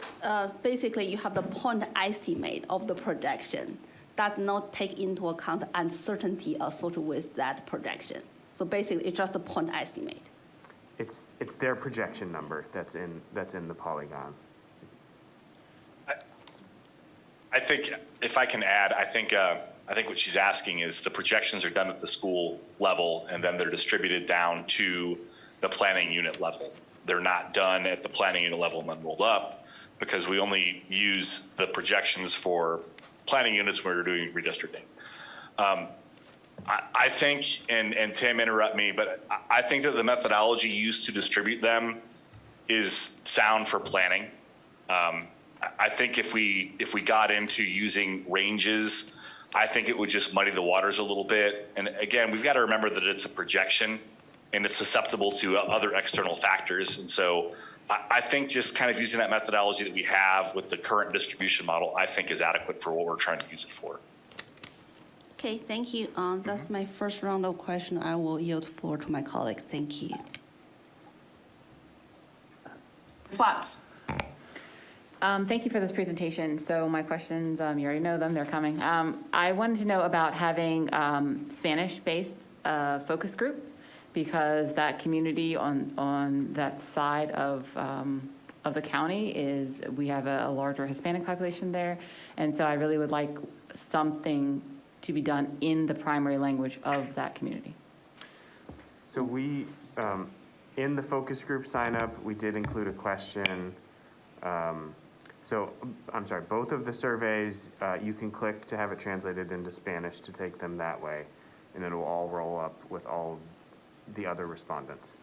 basically you have the point estimate of the projection that not take into account uncertainty associated with that projection. So basically it's just a point estimate. It's their projection number that's in the polygon. I think, if I can add, I think what she's asking is the projections are done at the school level, and then they're distributed down to the planning unit level. They're not done at the planning unit level and then rolled up, because we only use the projections for planning units when we're doing redistricting. I think, and Tim, interrupt me, but I think that the methodology used to distribute them is sound for planning. I think if we got into using ranges, I think it would just muddy the waters a little bit. And again, we've got to remember that it's a projection and it's susceptible to other external factors. And so I think just kind of using that methodology that we have with the current distribution model, I think is adequate for what we're trying to use it for. Okay, thank you. That's my first round of question. I will yield the floor to my colleagues. Thank you. Ms. Watts? Thank you for this presentation. So my questions, you already know them, they're coming. I wanted to know about having Spanish-based focus group, because that community on that side of the county we have a larger Hispanic population there. And so I really would like something to be done in the primary language of that community. So we, in the focus group sign up, we did include a question. So I'm sorry, both of the surveys, you can click to have it translated into Spanish to take them that way, and it'll all roll up with all the other respondents.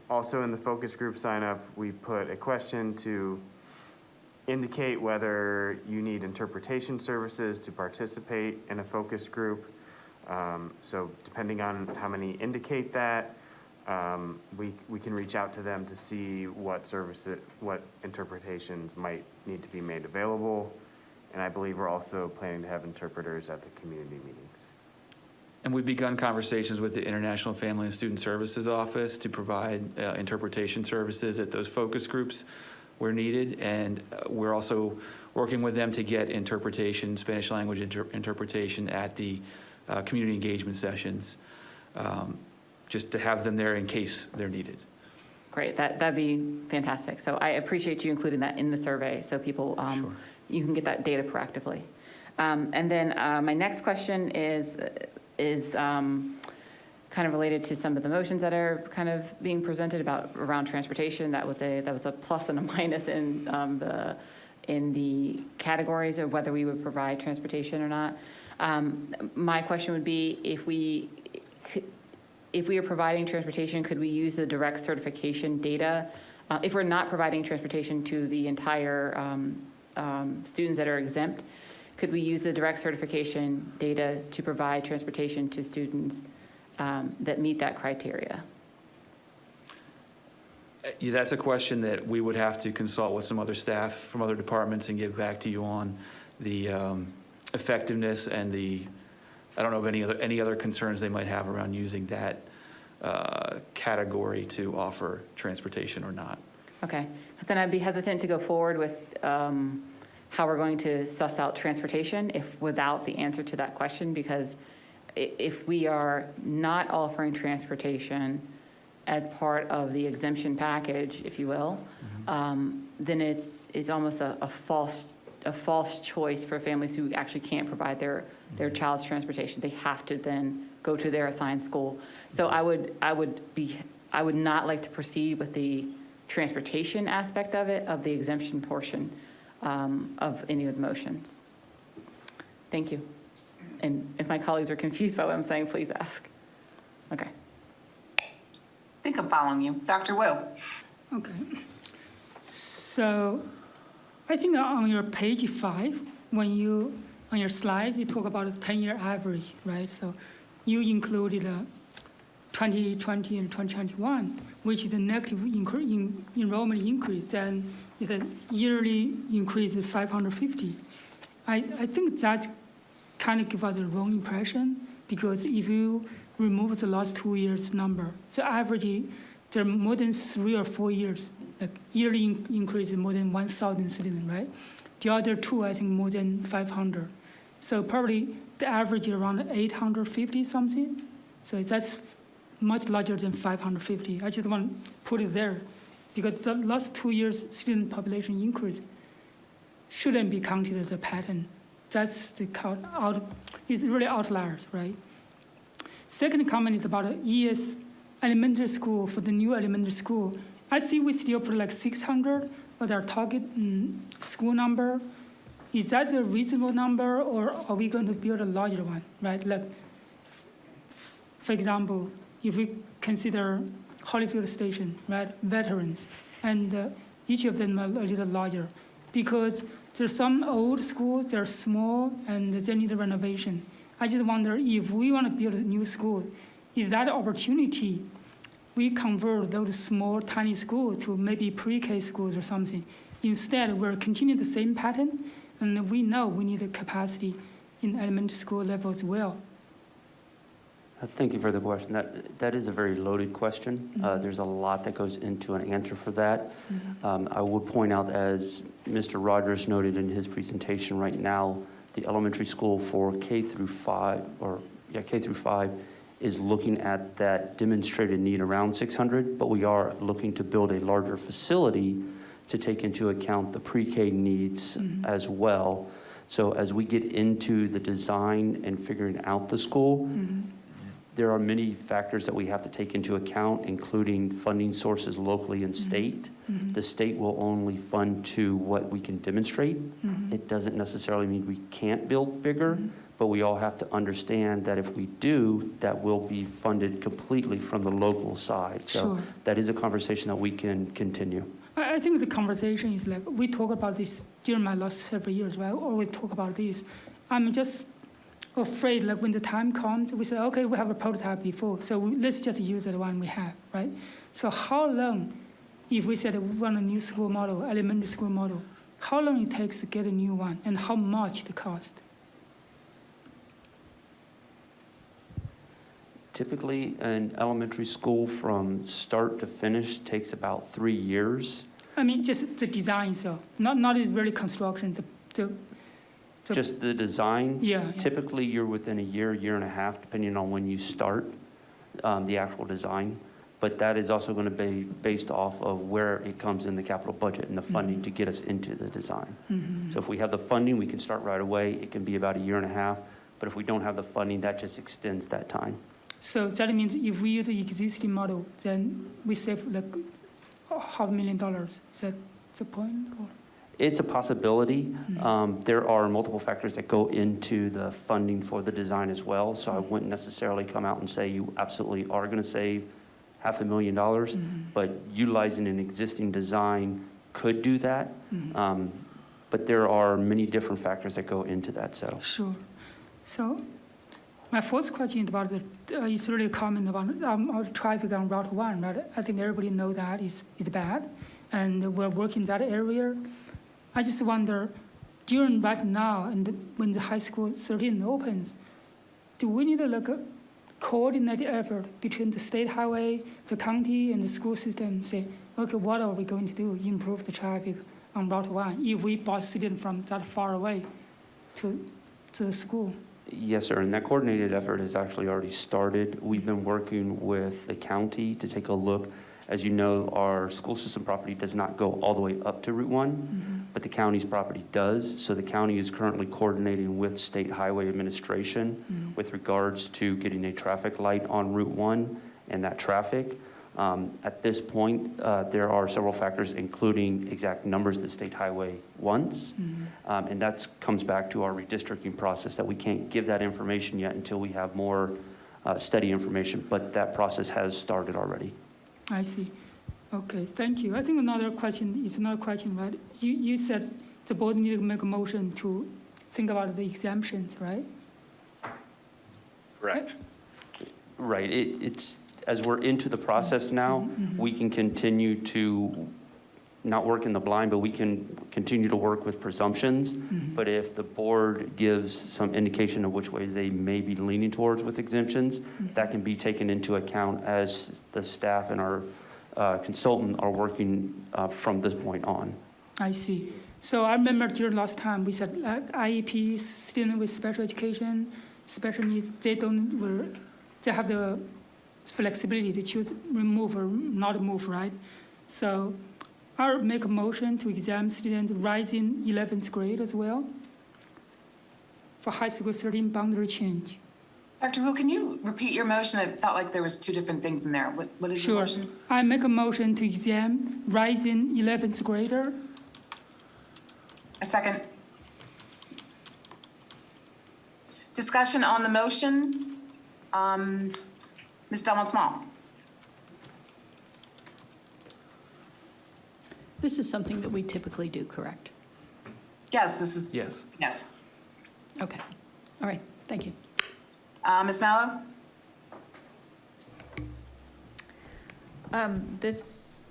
Also in the focus group sign up, we put a question to indicate whether you need interpretation services to participate in a focus group. So depending on how many indicate that, we can reach out to them to see what interpretations might need to be made available. And I believe we're also planning to have interpreters at the community meetings. And we've begun conversations with the International Family and Student Services Office to provide interpretation services at those focus groups where needed. And we're also working with them to get interpretation, Spanish language interpretation at the community engagement sessions, just to have them there in case they're needed. Great, that'd be fantastic. So I appreciate you including that in the survey so people, Sure. you can get that data proactively. And then my next question is kind of related to some of the motions that are kind of being presented around transportation. That was a plus and a minus in the categories of whether we would provide transportation or not. My question would be, if we are providing transportation, could we use the direct certification data? If we're not providing transportation to the entire students that are exempt, could we use the direct certification data to provide transportation to students that meet that criteria? Yeah, that's a question that we would have to consult with some other staff from other departments and get back to you on the effectiveness and I don't know of any other concerns they might have around using that category to offer transportation or not. Okay, but then I'd be hesitant to go forward with how we're going to suss out transportation without the answer to that question, because if we are not offering transportation as part of the exemption package, if you will, then it's almost a false choice for families who actually can't provide their child's transportation. They have to then go to their assigned school. So I would not like to proceed with the transportation aspect of it, of the exemption portion of any of the motions. Thank you. And if my colleagues are confused by what I'm saying, please ask. Okay. I think I'm following you. Dr. Wu? Okay. So I think on your page 5, on your slides, you talk about a 10-year average, right? So you included 2020 and 2021, which is the negative enrollment increase, and it's a yearly increase of 550. I think that kind of gives us the wrong impression, because if you remove the last 2 years number, the average, there are more than 3 or 4 years, like yearly increase more than 1,000 students, right? The other two, I think, more than 500. So probably the average is around 850 something. So that's much larger than 550. I just want to put it there, because the last 2 years student population increase shouldn't be counted as a pattern. That's it's really outliers, right? Second comment is about ES elementary school. For the new elementary school, I see we still put like 600 as our target school number. Is that a reasonable number, or are we going to build a larger one, right? Like, for example, if we consider Holyfield Station, right, veterans, and each of them are a little larger. because there's some old schools, they're small and they need renovation. I just wonder if we want to build a new school, is that opportunity we convert those small, tiny schools to maybe pre-K schools or something. Instead, we're continuing the same pattern, and we know we need a capacity in elementary school level as well. Thank you for the question. That is a very loaded question. There's a lot that goes into an answer for that. I would point out, as Mr. Rogers noted in his presentation right now, the elementary school for K through 5, is looking at that demonstrated need around 600, but we are looking to build a larger facility to take into account the pre-K needs as well. So as we get into the design and figuring out the school, there are many factors that we have to take into account, including funding sources locally and state. The state will only fund to what we can demonstrate. It doesn't necessarily mean we can't build bigger, but we all have to understand that if we do, that will be funded completely from the local side. So Sure. that is a conversation that we can continue. I think the conversation is like, we talk about this during my last several years, right? Or we talk about this. I'm just afraid, like when the time comes, we say, okay, we have a prototype before, so let's just use the one we have, right? So how long, if we said we want a new school model, elementary school model, how long it takes to get a new one, and how much the cost? Typically, an elementary school from start to finish takes about 3 years. I mean, just the design, so not really construction, the Just the design. Yeah. Typically, you're within a year, year and a half, depending on when you start the actual design. But that is also going to be based off of where it comes in the capital budget and the funding to get us into the design. So if we have the funding, we can start right away. It can be about a year and a half. But if we don't have the funding, that just extends that time. So that means if we use the existing model, then we save like $500,000. Is that the point? Or? It's a possibility. There are multiple factors that go into the funding for the design as well. So I wouldn't necessarily come out and say you absolutely are going to save $500,000, but utilizing an existing design could do that. But there are many different factors that go into that. So Sure. So my first question is about it's really a comment about our traffic on Route 1, right? I think everybody knows that is bad, and we're working that area. I just wonder, during right now and when the high school 13 opens, do we need like a coordinated effort between the state highway, the county, and the school system? Say, okay, what are we going to do to improve the traffic on Route 1 if we brought students from that far away to the school? yes, sir. And that coordinated effort has actually already started. We've been working with the county to take a look. As you know, our school system property does not go all the way up to Route 1, but the county's property does. So the county is currently coordinating with State Highway Administration with regards to getting a traffic light on Route 1 and that traffic. At this point, there are several factors, including exact numbers the state highway wants. And that comes back to our redistricting process, that we can't give that information yet until we have more steady information, but that process has started already. I see. Okay, thank you. I think another question, right? You said the board needed to make a motion to think about the exemptions, right? Correct. Right. It's as we're into the process now, we can continue to not work in the blind, but we can continue to work with presumptions. But if the board gives some indication of which way they may be leaning towards with exemptions, that can be taken into account as the staff and our consultant are working from this point on. I see. So I remember during last time, we said IEPs, students with special education, special needs, they have the flexibility to choose remove or not move, right? So I'll make a motion to exempt students rising 11th grade as well for high school 13 boundary change. Dr. Wu, can you repeat your motion? I felt like there was two different things in there. What is your Sure. motion? I make a motion to exempt rising 11th grader. A second. Discussion on the motion. Ms. Delmont-Small. This is something that we typically do, correct? Yes, this is, Yes. yes. Okay, all right, thank you. Ms. Mallow? This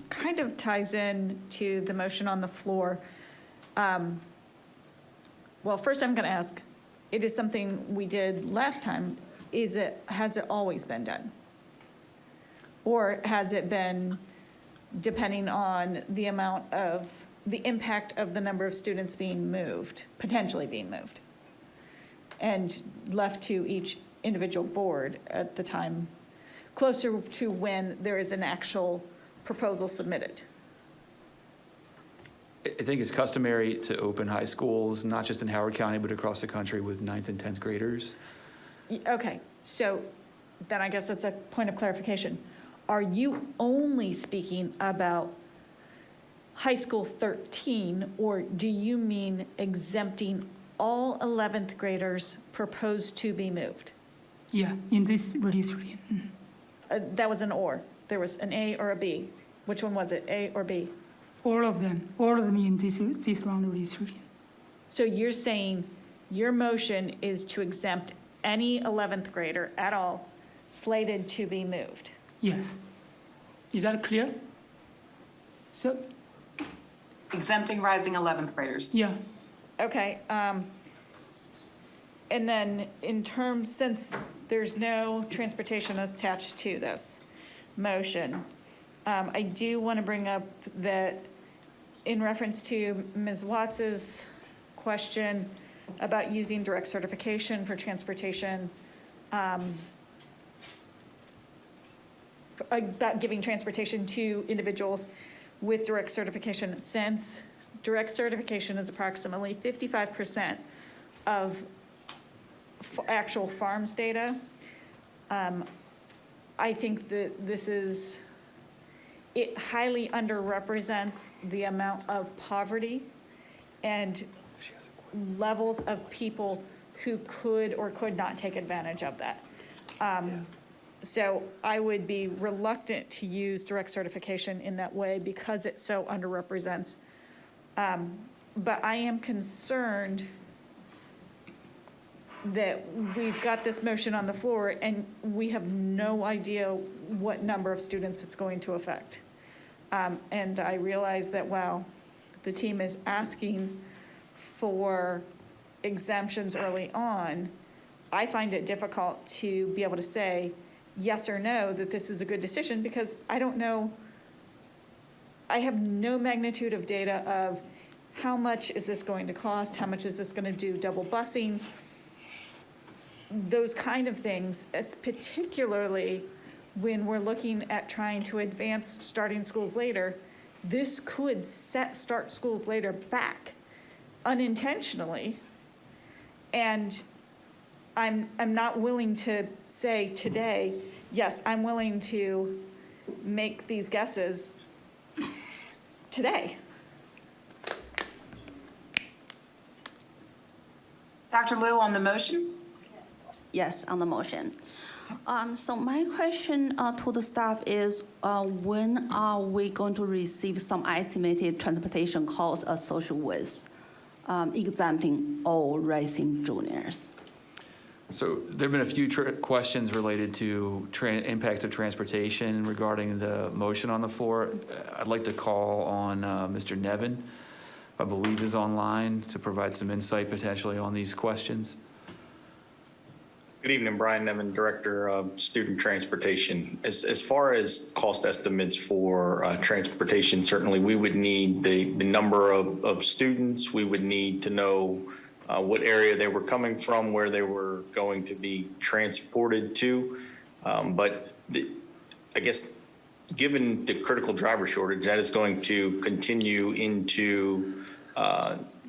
kind of ties in to the motion on the floor. Well, first I'm going to ask, it is something we did last time. Has it always been done? Or has it been depending on the impact of the number of students being moved, potentially being moved, and left to each individual board at the time, closer to when there is an actual proposal submitted? I think it's customary to open high schools, not just in Howard County, but across the country with 9th and 10th graders. Okay, so then I guess it's a point of clarification. Are you only speaking about high school 13, or do you mean exempting all 11th graders proposed to be moved? Yeah, in this redistricting. That was an or. There was an A or a B. Which one was it, A or B? All of them in this round of redistricting. So you're saying your motion is to exempt any 11th grader at all slated to be moved? Yes. Is that clear? So, Exempting rising 11th graders. yeah, Okay, and then in terms, since there's no transportation attached to this motion, I do want to bring up that in reference to Ms. Watts's question about using direct certification for transportation, about giving transportation to individuals with direct certification, since direct certification is approximately 55% of actual farms data. I think that it highly underrepresents the amount of poverty and levels of people who could or could not take advantage of that. So I would be reluctant to use direct certification in that way because it so underrepresents. But I am concerned that we've got this motion on the floor and we have no idea what number of students it's going to affect. And I realize that while the team is asking for exemptions early on, I find it difficult to be able to say yes or no that this is a good decision because I don't know, I have no magnitude of data of how much is this going to cost, how much is this going to do double busing, those kind of things, as particularly when we're looking at trying to advance starting schools later. This could set start schools later back unintentionally. And I'm not willing to say today, yes, I'm willing to make these guesses today. Dr. Liu on the motion? Yes, on the motion. So my question to the staff is, when are we going to receive some estimated transportation costs associated with exempting all rising juniors? So there have been a few questions related to impacts of transportation regarding the motion on the floor. I'd like to call on Mr. Nevin, I believe is online, to provide some insight potentially on these questions. Good evening, Brian Nevin, Director of Student Transportation. As far as cost estimates for transportation, certainly we would need the number of students. We would need to know what area they were coming from, where they were going to be transported to. But I guess given the critical driver shortage, that is going to continue into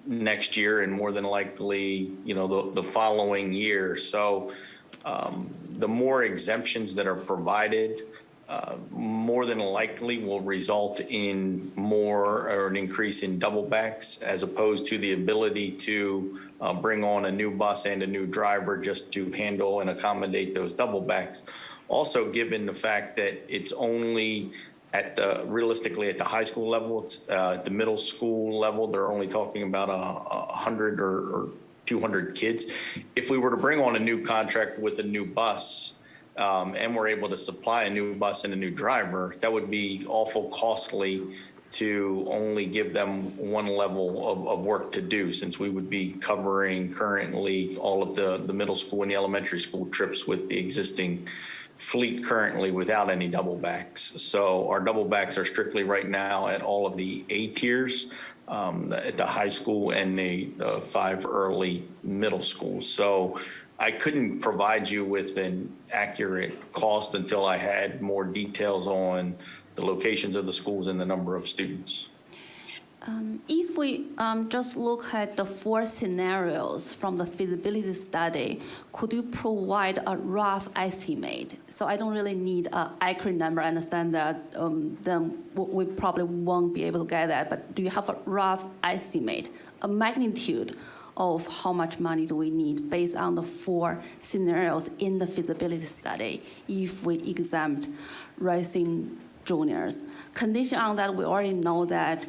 next year and more than likely, the following year. So the more exemptions that are provided, more than likely will result in more or an increase in double backs, as opposed to the ability to bring on a new bus and a new driver just to handle and accommodate those double backs. Also, given the fact that it's only realistically, at the high school level, it's, at the middle school level, they're only talking about 100 or 200 kids. If we were to bring on a new contract with a new bus, and we're able to supply a new bus and a new driver, that would be awful costly to only give them one level of work to do, since we would be covering currently all of the middle school and the elementary school trips with the existing fleet currently without any double backs. So our double backs are strictly right now at all of the A tiers, at the high school and the 5 early middle schools. So I couldn't provide you with an accurate cost until I had more details on the locations of the schools and the number of students. If we just look at the 4 scenarios from the feasibility study, could you provide a rough estimate? So I don't really need an accurate number. I understand that then we probably won't be able to get that, but do you have a rough estimate, a magnitude of how much money do we need based on the 4 scenarios in the feasibility study if we exempt rising juniors? Condition on that, we already know that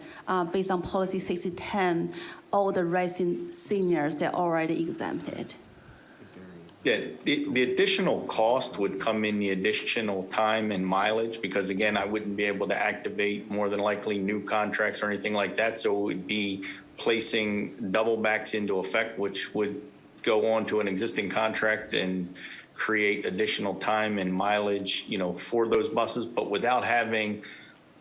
based on policy 6010, all the rising seniors, they're already exempted. Yeah, the additional cost would come in the additional time and mileage, because again, I wouldn't be able to activate more than likely new contracts or anything like that. So it would be placing double backs into effect, which would go on to an existing contract and create additional time and mileage, for those buses, but without having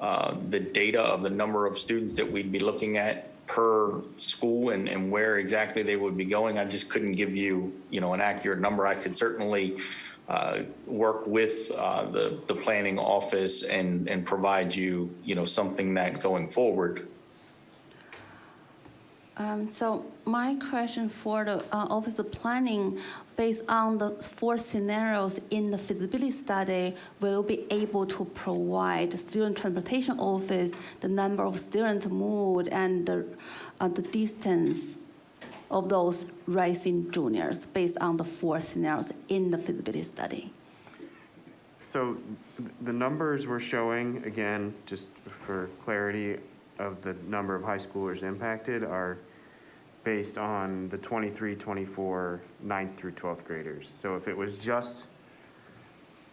the data of the number of students that we'd be looking at per school and where exactly they would be going, I just couldn't give you, an accurate number. I could certainly work with the planning office and provide you, something that going forward. So my question for the Office of Planning, based on the 4 scenarios in the feasibility study, will be able to provide the student transportation office the number of students moved and the distance of those rising juniors based on the 4 scenarios in the feasibility study? So the numbers we're showing, again, just for clarity of the number of high schoolers impacted, are based on the 23-24 9th through 12th graders. So if it was just,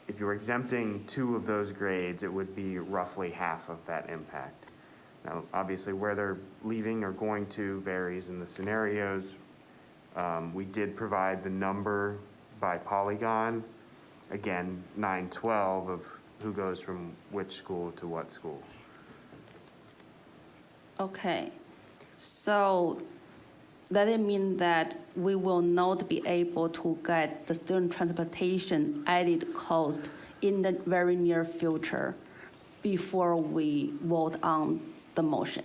if you were exempting 2 of those grades, it would be roughly half of that impact. Now, obviously, where they're leaving or going to varies in the scenarios. We did provide the number by polygon, again, 9-12 of who goes from which school to what school. Okay, so does it mean that we will not be able to get the student transportation added cost in the very near future before we vote on the motion?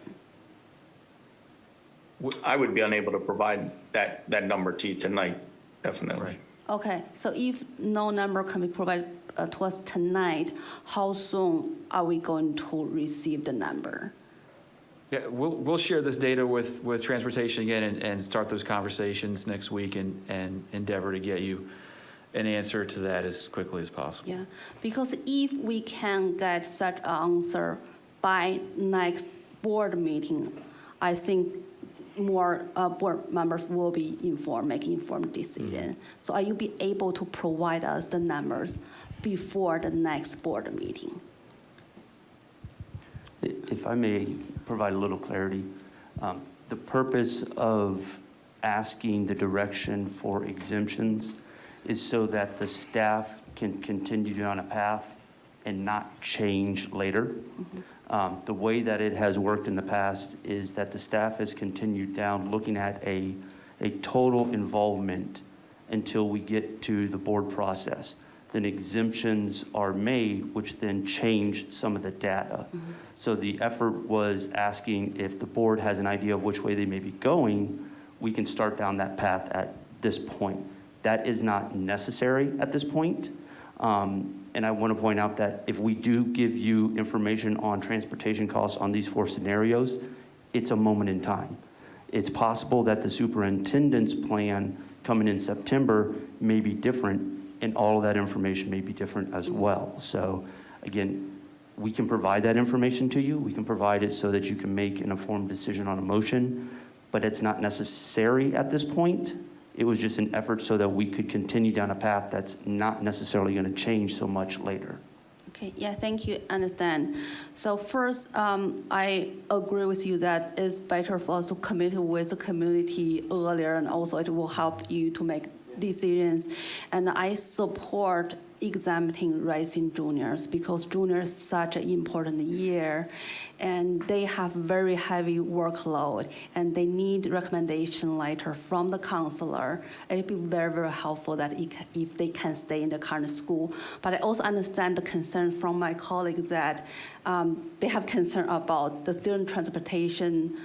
I would be unable to provide that number to you tonight, definitely. Okay, so if no number can be provided to us tonight, how soon are we going to receive the number? Yeah, we'll share this data with transportation again and start those conversations next week and endeavor to get you an answer to that as quickly as possible. Yeah, because if we can get such an answer by next board meeting, I think more board members will be informed, making informed decision. So are you be able to provide us the numbers before the next board meeting? If I may provide a little clarity, the purpose of asking the direction for exemptions is so that the staff can continue down a path and not change later. The way that it has worked in the past is that the staff has continued down looking at a total involvement until we get to the board process. Then exemptions are made, which then change some of the data. So the effort was asking if the board has an idea of which way they may be going, we can start down that path at this point. That is not necessary at this point. And I want to point out that if we do give you information on transportation costs on these 4 scenarios, it's a moment in time. It's possible that the superintendent's plan coming in September may be different, and all of that information may be different as well. So again, we can provide that information to you. We can provide it so that you can make an informed decision on a motion, but it's not necessary at this point. It was just an effort so that we could continue down a path that's not necessarily going to change so much later. Okay, yeah, thank you, understand. So first, I agree with you that it's better for us to commit with the community earlier, and also it will help you to make decisions. And I support exempting rising juniors because juniors is such an important year and they have very heavy workload and they need recommendation letter from the counselor. It'd be very, very helpful that if they can stay in the current school. But I also understand the concern from my colleague that they have concern about the student transportation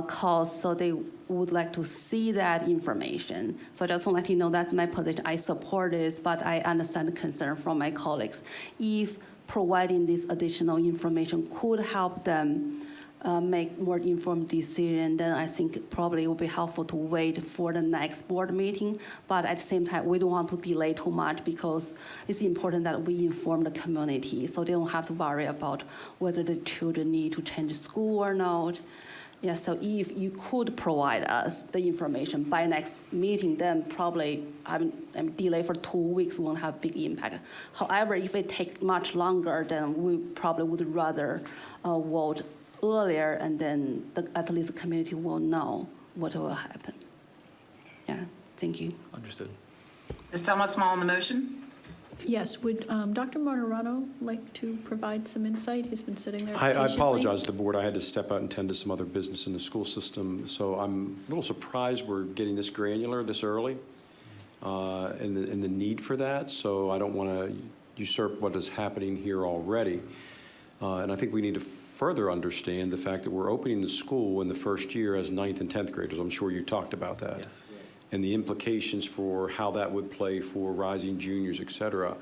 costs, so they would like to see that information. So I just want to let you know that's my position. I support this, but I understand the concern from my colleagues. If providing this additional information could help them make more informed decision, then I think probably it would be helpful to wait for the next board meeting. But at the same time, we don't want to delay too much because it's important that we inform the community so they don't have to worry about whether the children need to change school or not. Yeah, so if you could provide us the information by next meeting, then probably delay for 2 weeks won't have big impact. However, if it takes much longer, then we probably would rather vote earlier, and then at least the community will know what will happen. Yeah, thank you. Understood. Ms. Delmont Small on the motion? Yes, would Dr. Martirano like to provide some insight? He's been sitting there I patiently. apologize to the board. I had to step out and tend to some other business in the school system, so I'm a little surprised we're getting this granular this early in the need for that, so I don't want to usurp what is happening here already. And I think we need to further understand the fact that we're opening the school in the first year as 9th and 10th graders. I'm sure you talked about that. Yes. And the implications for how that would play for rising juniors, et cetera.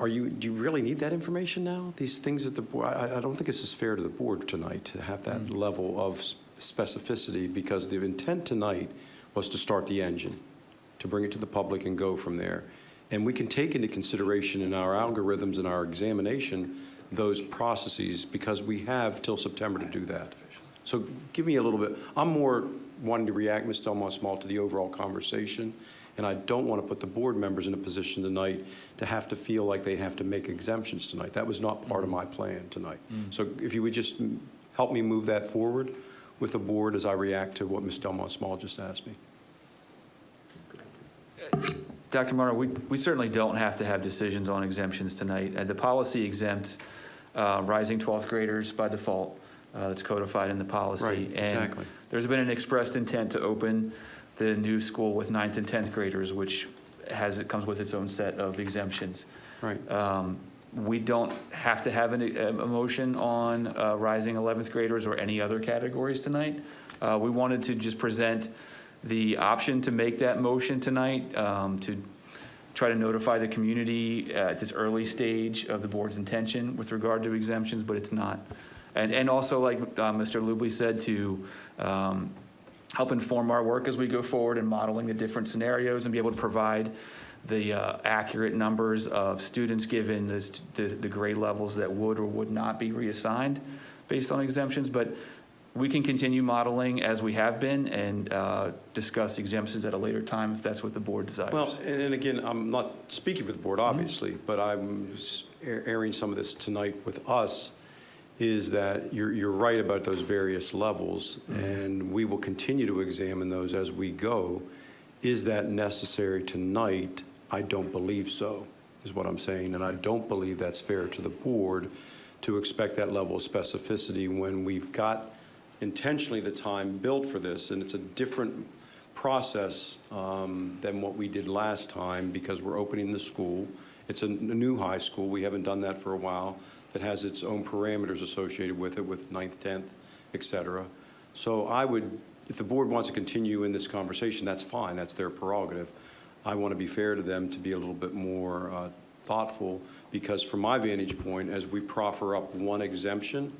Do you really need that information now? These things that the board, I don't think this is fair to the board tonight to have that level of specificity, because the intent tonight was to start the engine, to bring it to the public and go from there. And we can take into consideration in our algorithms and our examination those processes, because we have till September to do that. So give me a little bit. I'm more wanting to react, Ms. Delmont Small, to the overall conversation, and I don't want to put the board members in a position tonight to have to feel like they have to make exemptions tonight. That was not part of my plan tonight. So if you would just help me move that forward with the board as I react to what Ms. Delmont Small just asked me. Dr. Martin, we certainly don't have to have decisions on exemptions tonight. The policy exempts rising 12th graders by default. It's codified in the policy. Right, exactly. And there's been an expressed intent to open the new school with 9th and 10th graders, which comes with its own set of exemptions. Right. We don't have to have a motion on rising 11th graders or any other categories tonight. We wanted to just present the option to make that motion tonight, to try to notify the community at this early stage of the board's intention with regard to exemptions, but it's not. And also, like Mr. Lubley said, to help inform our work as we go forward in modeling the different scenarios and be able to provide the accurate numbers of students given the grade levels that would or would not be reassigned based on exemptions. But we can continue modeling as we have been and discuss exemptions at a later time if that's what the board desires. Well, and again, I'm not speaking for the board, obviously, but I'm airing some of this tonight with us, is that you're right about those various levels, and we will continue to examine those as we go. Is that necessary tonight? I don't believe so, is what I'm saying, and I don't believe that's fair to the board to expect that level of specificity when we've got intentionally the time built for this, and it's a different process than what we did last time because we're opening the school. It's a new high school. We haven't done that for a while. That has its own parameters associated with it, with 9th, 10th, et cetera. So I would, if the board wants to continue in this conversation, that's fine, that's their prerogative. I want to be fair to them to be a little bit more thoughtful, because from my vantage point, as we proffer up one exemption,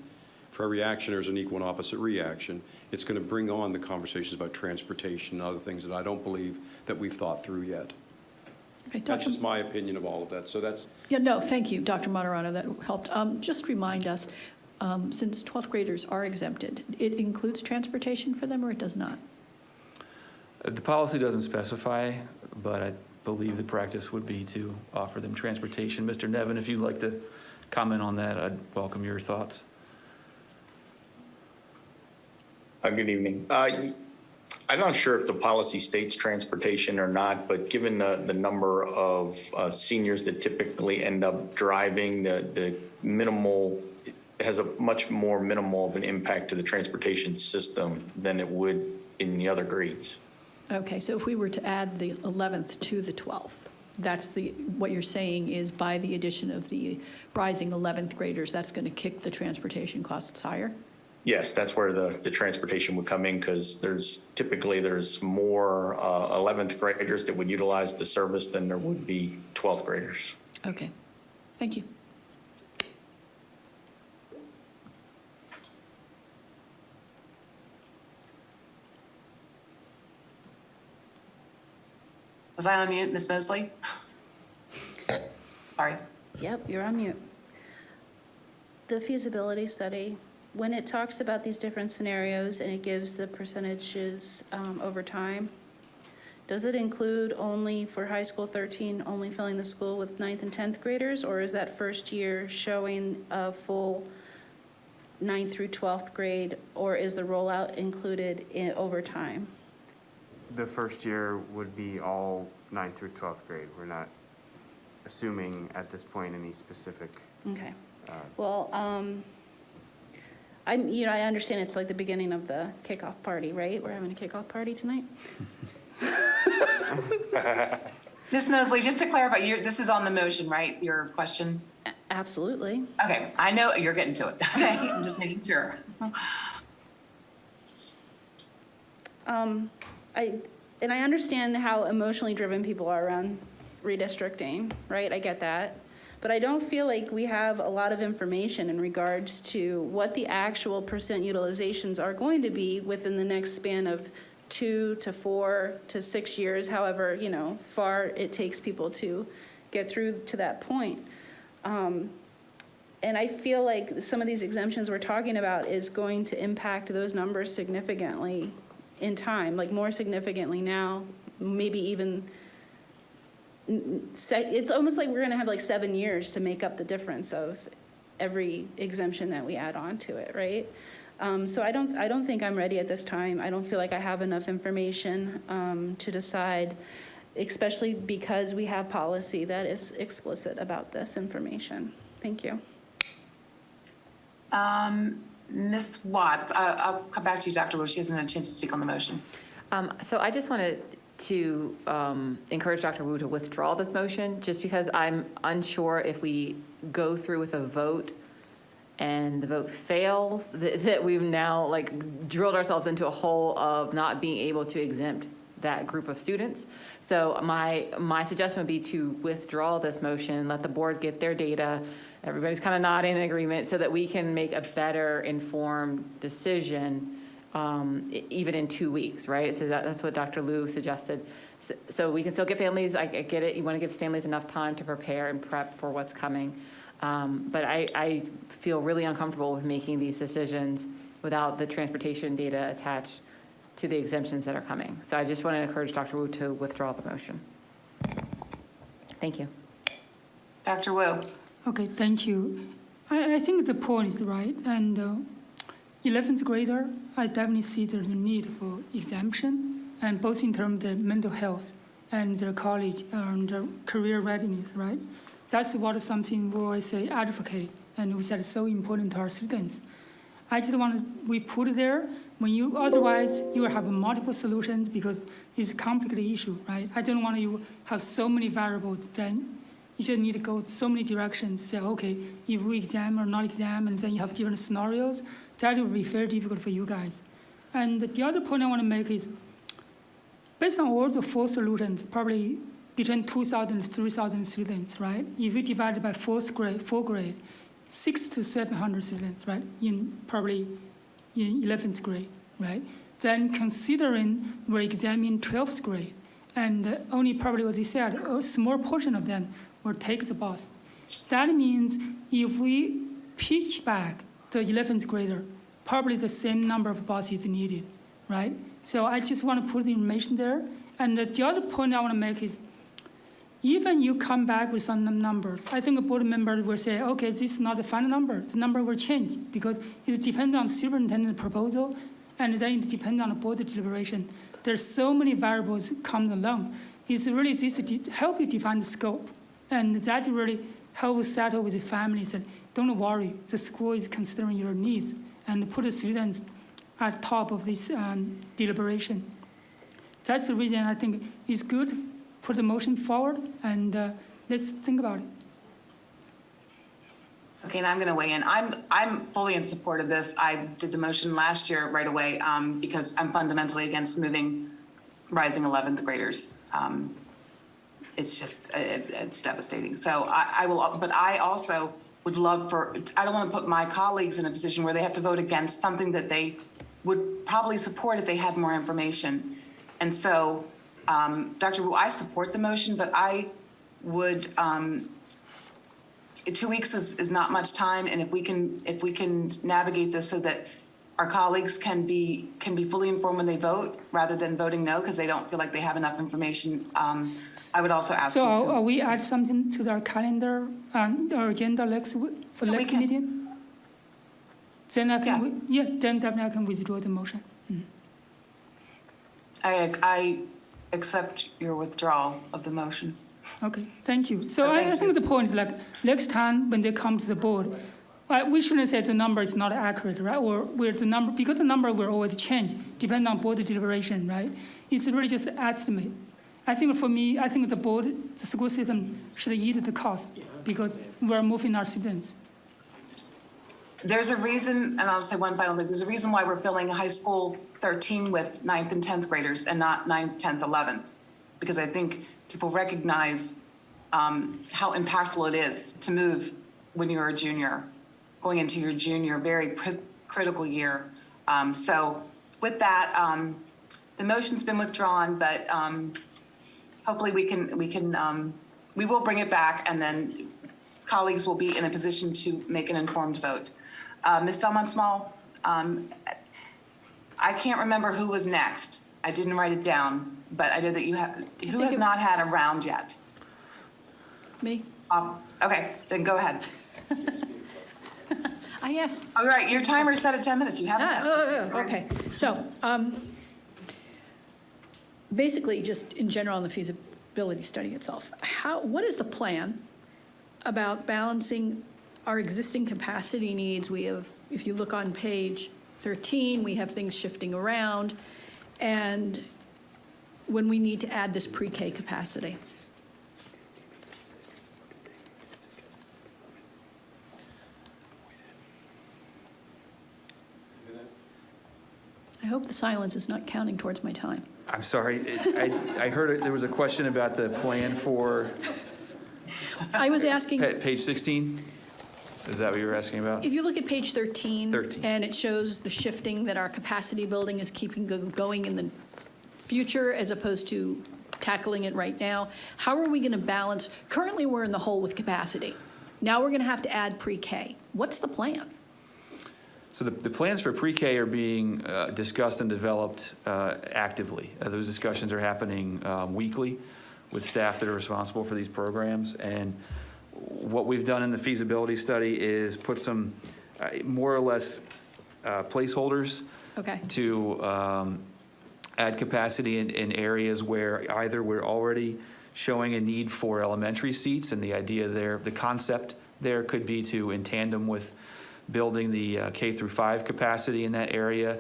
for every action there's an equal and opposite reaction. It's going to bring on the conversations about transportation and other things that I don't believe that we've thought through yet. Okay, That's Dr. just my opinion of all of that. So that's, Yeah, no, thank you, Dr. Monterano, that helped. Just remind us, since 12th graders are exempted, it includes transportation for them or it does not? The policy doesn't specify, but I believe the practice would be to offer them transportation. Mr. Nevin, if you'd like to comment on that, I'd welcome your thoughts. Good evening. I'm not sure if the policy states transportation or not, but given the number of seniors that typically end up driving, the minimal, it has a much more minimal of an impact to the transportation system than it would in the other grades. Okay, so if we were to add the 11th to the 12th, that's what you're saying is by the addition of the rising 11th graders, that's going to kick the transportation costs higher? Yes, that's where the transportation would come in, because there's more 11th graders that would utilize the service than there would be 12th graders. Okay, thank you. Was I on mute, Ms. Mosley? Sorry. Yep, you're on mute. The feasibility study, when it talks about these different scenarios and it gives the percentages over time, does it include only for high school 13, only filling the school with 9th and 10th graders, or is that first year showing a full 9th through 12th grade, or is the rollout included over time? The first year would be all 9th through 12th grade. We're not assuming at this point any specific. Okay. Well, I understand it's like the beginning of the kickoff party, right? We're having a kickoff party tonight? Ms. Mosley, just to clarify, this is on the motion, right? Your question? Absolutely. Okay, I know you're getting to it. Okay, I'm just making sure. I understand how emotionally driven people are around redistricting, right? I get that. But I don't feel like we have a lot of information in regards to what the actual percent utilizations are going to be within the next span of 2 to 4 to 6 years, however, far it takes people to get through to that point. And I feel like some of these exemptions we're talking about is going to impact those numbers significantly in time, like more significantly now, maybe even, it's almost like we're gonna have like 7 years to make up the difference of every exemption that we add on to it, right? So I don't think I'm ready at this time. I don't feel like I have enough information to decide, especially because we have policy that is explicit about this information. Thank you. Ms. Watts, I'll come back to you, Dr. Wu. She hasn't had a chance to speak on the motion. So I just wanted to encourage Dr. Wu to withdraw this motion, just because I'm unsure if we go through with a vote and the vote fails, that we've now drilled ourselves into a hole of not being able to exempt that group of students. So my suggestion would be to withdraw this motion, let the board get their data. Everybody's kind of nodding in agreement so that we can make a better informed decision even in 2 weeks, right? So that's what Dr. Liu suggested. So we can still give families, I get it, you want to give families enough time to prepare and prep for what's coming. But I feel really uncomfortable with making these decisions without the transportation data attached to the exemptions that are coming. So I just want to encourage Dr. Wu to withdraw the motion. Thank you. Dr. Wu. Okay, thank you. I think the point is right, and 11th grader, I definitely see there's a need for exemption, and both in terms of their mental health and their college and their career readiness, right? That's something we always say advocate, and we said it's so important to our students. I just we put it there when otherwise you will have multiple solutions because it's a complicated issue, right? I don't want you have so many variables, then you just need to go so many directions, say, okay, if we exam or not exam, and then you have different scenarios, that will be very difficult for you guys. And the other point I want to make is, based on all the 4 solutions, probably between 2,000 and 3,000 students, right? If we divide it by 4th grade, 600 to 700 students, right? Probably in 11th grade, right? Then considering we're examining 12th grade, and only probably what they said, a small portion of them will take the bus. That means if we pitch back the 11th grader, probably the same number of buses needed, right? So I just want to put the information there. And the other point I want to make is, even you come back with some numbers, I think a board member will say, okay, this is not the final number. The number will change because it depends on superintendent's proposal, and then it depends on the board deliberation. There's so many variables come along. It's really this to help you define the scope, and that really helps settle with the families that don't worry, the school is considering your needs, and put the students at top of this deliberation. That's the reason I think it's good. Put the motion forward, and let's think about it. Okay, and I'm going to weigh in. I'm fully in support of this. I did the motion last year right away because I'm fundamentally against moving rising 11th graders. It's just, it's devastating. So I will, but I also would love for, I don't want to put my colleagues in a position where they have to vote against something that they would probably support if they had more information. And so, Dr. Wu, I support the motion, but I would, 2 weeks is not much time, and if we can navigate this so that our colleagues can be fully informed when they vote, rather than voting no because they don't feel like they have enough information, I would also ask. So you to. are we add something to our calendar and our agenda for Yeah, we next can. meeting? Then I can, Yeah. then definitely I can withdraw the motion. I accept your withdrawal of the motion. Okay, thank you. So I think the point is like, next time when they come to the board, we shouldn't say the number is not accurate, right? Or where the number, because the number will always change, depending on board deliberation, right? It's really just an estimate. I think for me, I think the board, the school system should eat the cost because we're moving our students. There's a reason, and I'll say one final thing, there's a reason why we're filling high school 13 with 9th and 10th graders and not 9th, 10th, 11th. Because I think people recognize how impactful it is to move when you're a junior, going into your junior, very critical year. So with that, the motion's been withdrawn, but hopefully we will bring it back, and then colleagues will be in a position to make an informed vote. Ms. Delmont-Small, I can't remember who was next. I didn't write it down, but I know that you have, who has not had a round yet? Me? Okay, then go ahead. I asked. All right, your timer is set at 10 minutes. You have it. Okay. So basically, just in general on the feasibility study itself, what is the plan about balancing our existing capacity needs? We have, if you look on page 13, we have things shifting around, and when we need to add this pre-K capacity. I hope the silence is not counting towards my time. I'm sorry, I heard there was a question about the plan for I was asking, page 16? Is that what you were asking about? if you look at page 13. 13. And it shows the shifting that our capacity building is keeping going in the future as opposed to tackling it right now. How are we going to balance? Currently, we're in the hole with capacity. Now we're going to have to add pre-K. What's the plan? So the plans for pre-K are being discussed and developed actively. Those discussions are happening weekly with staff that are responsible for these programs. And what we've done in the feasibility study is put some more or less placeholders Okay. to add capacity in areas where either we're already showing a need for elementary seats, and the idea there, the concept there could be to, in tandem with building the K through 5 capacity in that area,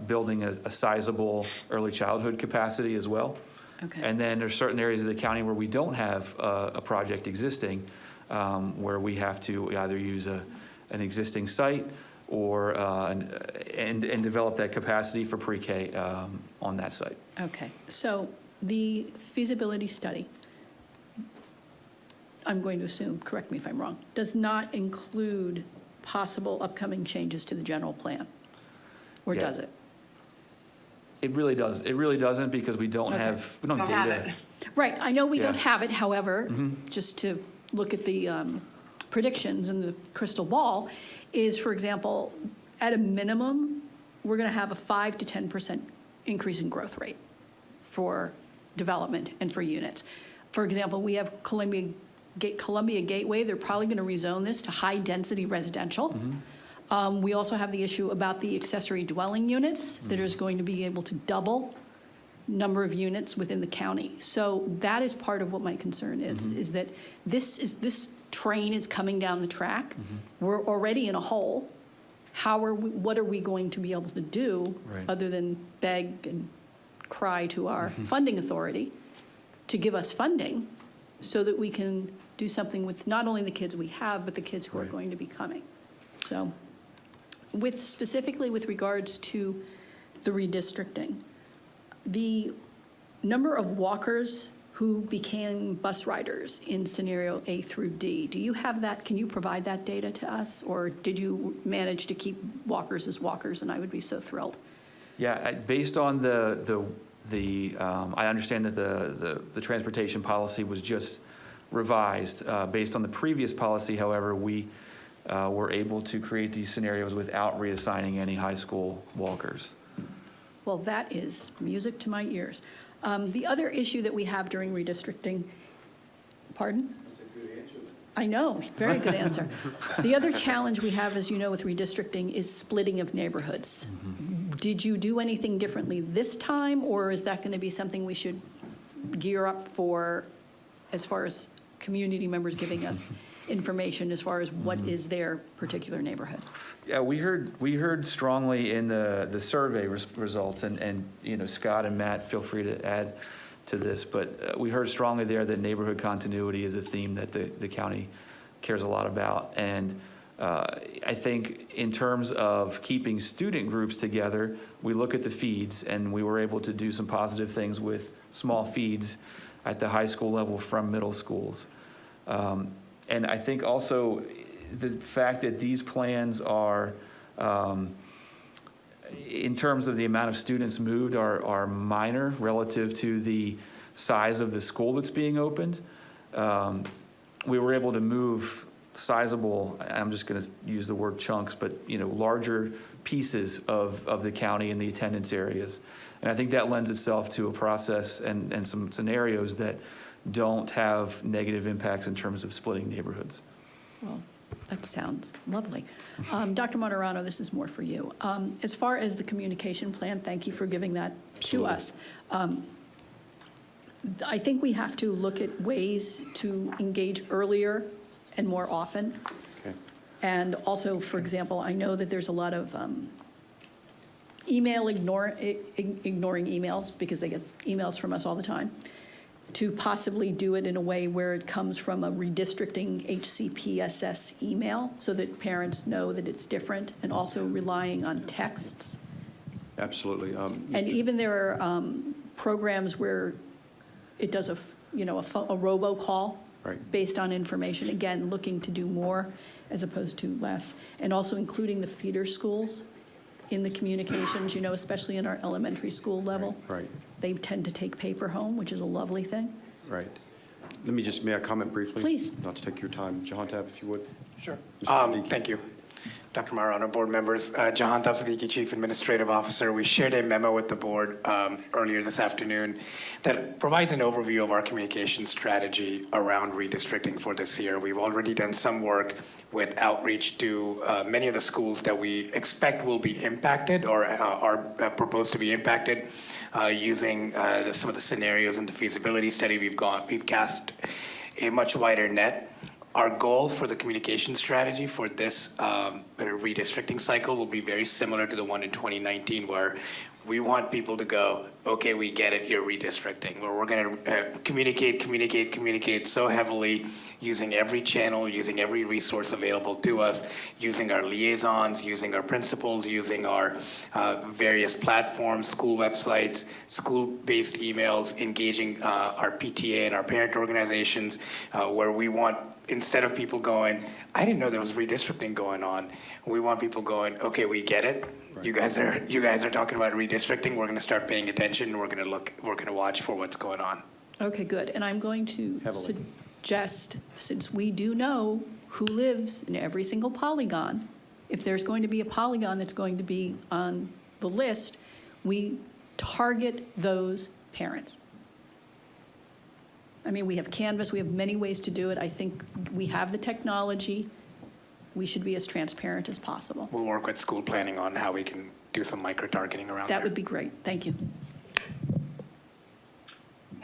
building a sizable early childhood capacity as well. Okay. And then there's certain areas of the county where we don't have a project existing, where we have to either use an existing site or and develop that capacity for pre-K on that site. Okay. So the feasibility study, I'm going to assume, correct me if I'm wrong, does not include possible upcoming changes to the general plan? Or Yeah. does it? It really does. It really doesn't because we don't Okay. have, we don't have Don't have data. it. Right, I know we don't Yeah. have it, however, just to look at the predictions and the crystal ball, is, for example, at a minimum, we're going to have a 5 to 10% increase in growth rate for development and for units. For example, we have Columbia Gateway, they're probably going to rezone this to high-density residential. We also have the issue about the accessory dwelling units that is going to be able to double number of units within the county. So that is part of what my concern is that this train is coming down the track. We're already in a hole. What are we going to be able to do Right. other than beg and cry to our funding authority to give us funding so that we can do something with not only the kids we have, but the kids who are Right. going to be coming. So specifically with regards to the redistricting, the number of walkers who became bus riders in scenario A through D, do you have that? Can you provide that data to us? Or did you manage to keep walkers as walkers? And I would be so thrilled. Yeah, based on I understand that the transportation policy was just revised. Based on the previous policy, however, we were able to create these scenarios without reassigning any high school walkers. Well, that is music to my ears. The other issue that we have during redistricting, pardon? That's a good answer. I know, very good answer. The other challenge we have, as you know, with redistricting is splitting of neighborhoods. Did you do anything differently this time, or is that going to be something we should gear up for as far as community members giving us information as far as what is their particular neighborhood? Yeah, we heard strongly in the survey results, and you know, Scott and Matt, feel free to add to this, but we heard strongly there that neighborhood continuity is a theme that the county cares a lot about. And I think in terms of keeping student groups together, we look at the feeds, and we were able to do some positive things with small feeds at the high school level from middle schools. And I think also the fact that these plans are, in terms of the amount of students moved, are minor relative to the size of the school that's being opened. We were able to move sizable, I'm just going to use the word chunks, but you know, larger pieces of the county in the attendance areas. And I think that lends itself to a process and some scenarios that don't have negative impacts in terms of splitting neighborhoods. Well, that sounds lovely. Dr. Moderano, this is more for you. As far as the communication plan, thank you for giving that to us. I think we have to look at ways to engage earlier and more often. Okay. And also, for example, I know that there's a lot of ignoring emails because they get emails from us all the time, to possibly do it in a way where it comes from a redistricting Hcpss email so that parents know that it's different, and also relying on texts. Absolutely. And even there are programs where it does a robocall Right. based on information, again, looking to do more as opposed to less, and also including the feeder schools in the communications, you know, especially in our elementary school level. Right. They tend to take paper home, which is a lovely thing. Right. May I comment briefly? Please. Not to take your time. Jahantab, if you would. Sure. Mr. Siddiqui. Thank you. Dr. Marano, board members, Jahantab Siddiqui, Chief Administrative Officer. We shared a memo with the board earlier this afternoon that provides an overview of our communication strategy around redistricting for this year. We've already done some work with outreach to many of the schools that we expect will be impacted or are proposed to be impacted using some of the scenarios in the feasibility study. We've cast a much wider net. Our goal for the communication strategy for this redistricting cycle will be very similar to the one in 2019, where we want people to go okay, we get it, you're redistricting, where we're going to communicate so heavily, using every channel, using every resource available to us, using our liaisons, using our principals, using our various platforms, school websites, school-based emails, engaging our PTA and our parent organizations, where we want, instead of people going, I didn't know there was redistricting going on, we want people going, okay, we get it. You guys are talking about redistricting. We're going to start paying attention. We're going to watch for what's going on. Okay, good. And I'm going to suggest, since we do know who lives in every single polygon, if there's going to be a polygon that's going to be on the list, we target those parents. I mean, we have Canvas, we have many ways to do it. I think we have the technology. We should be as transparent as possible. We'll work with school planning on how we can do some micro-targeting around That there. would be great. Thank you.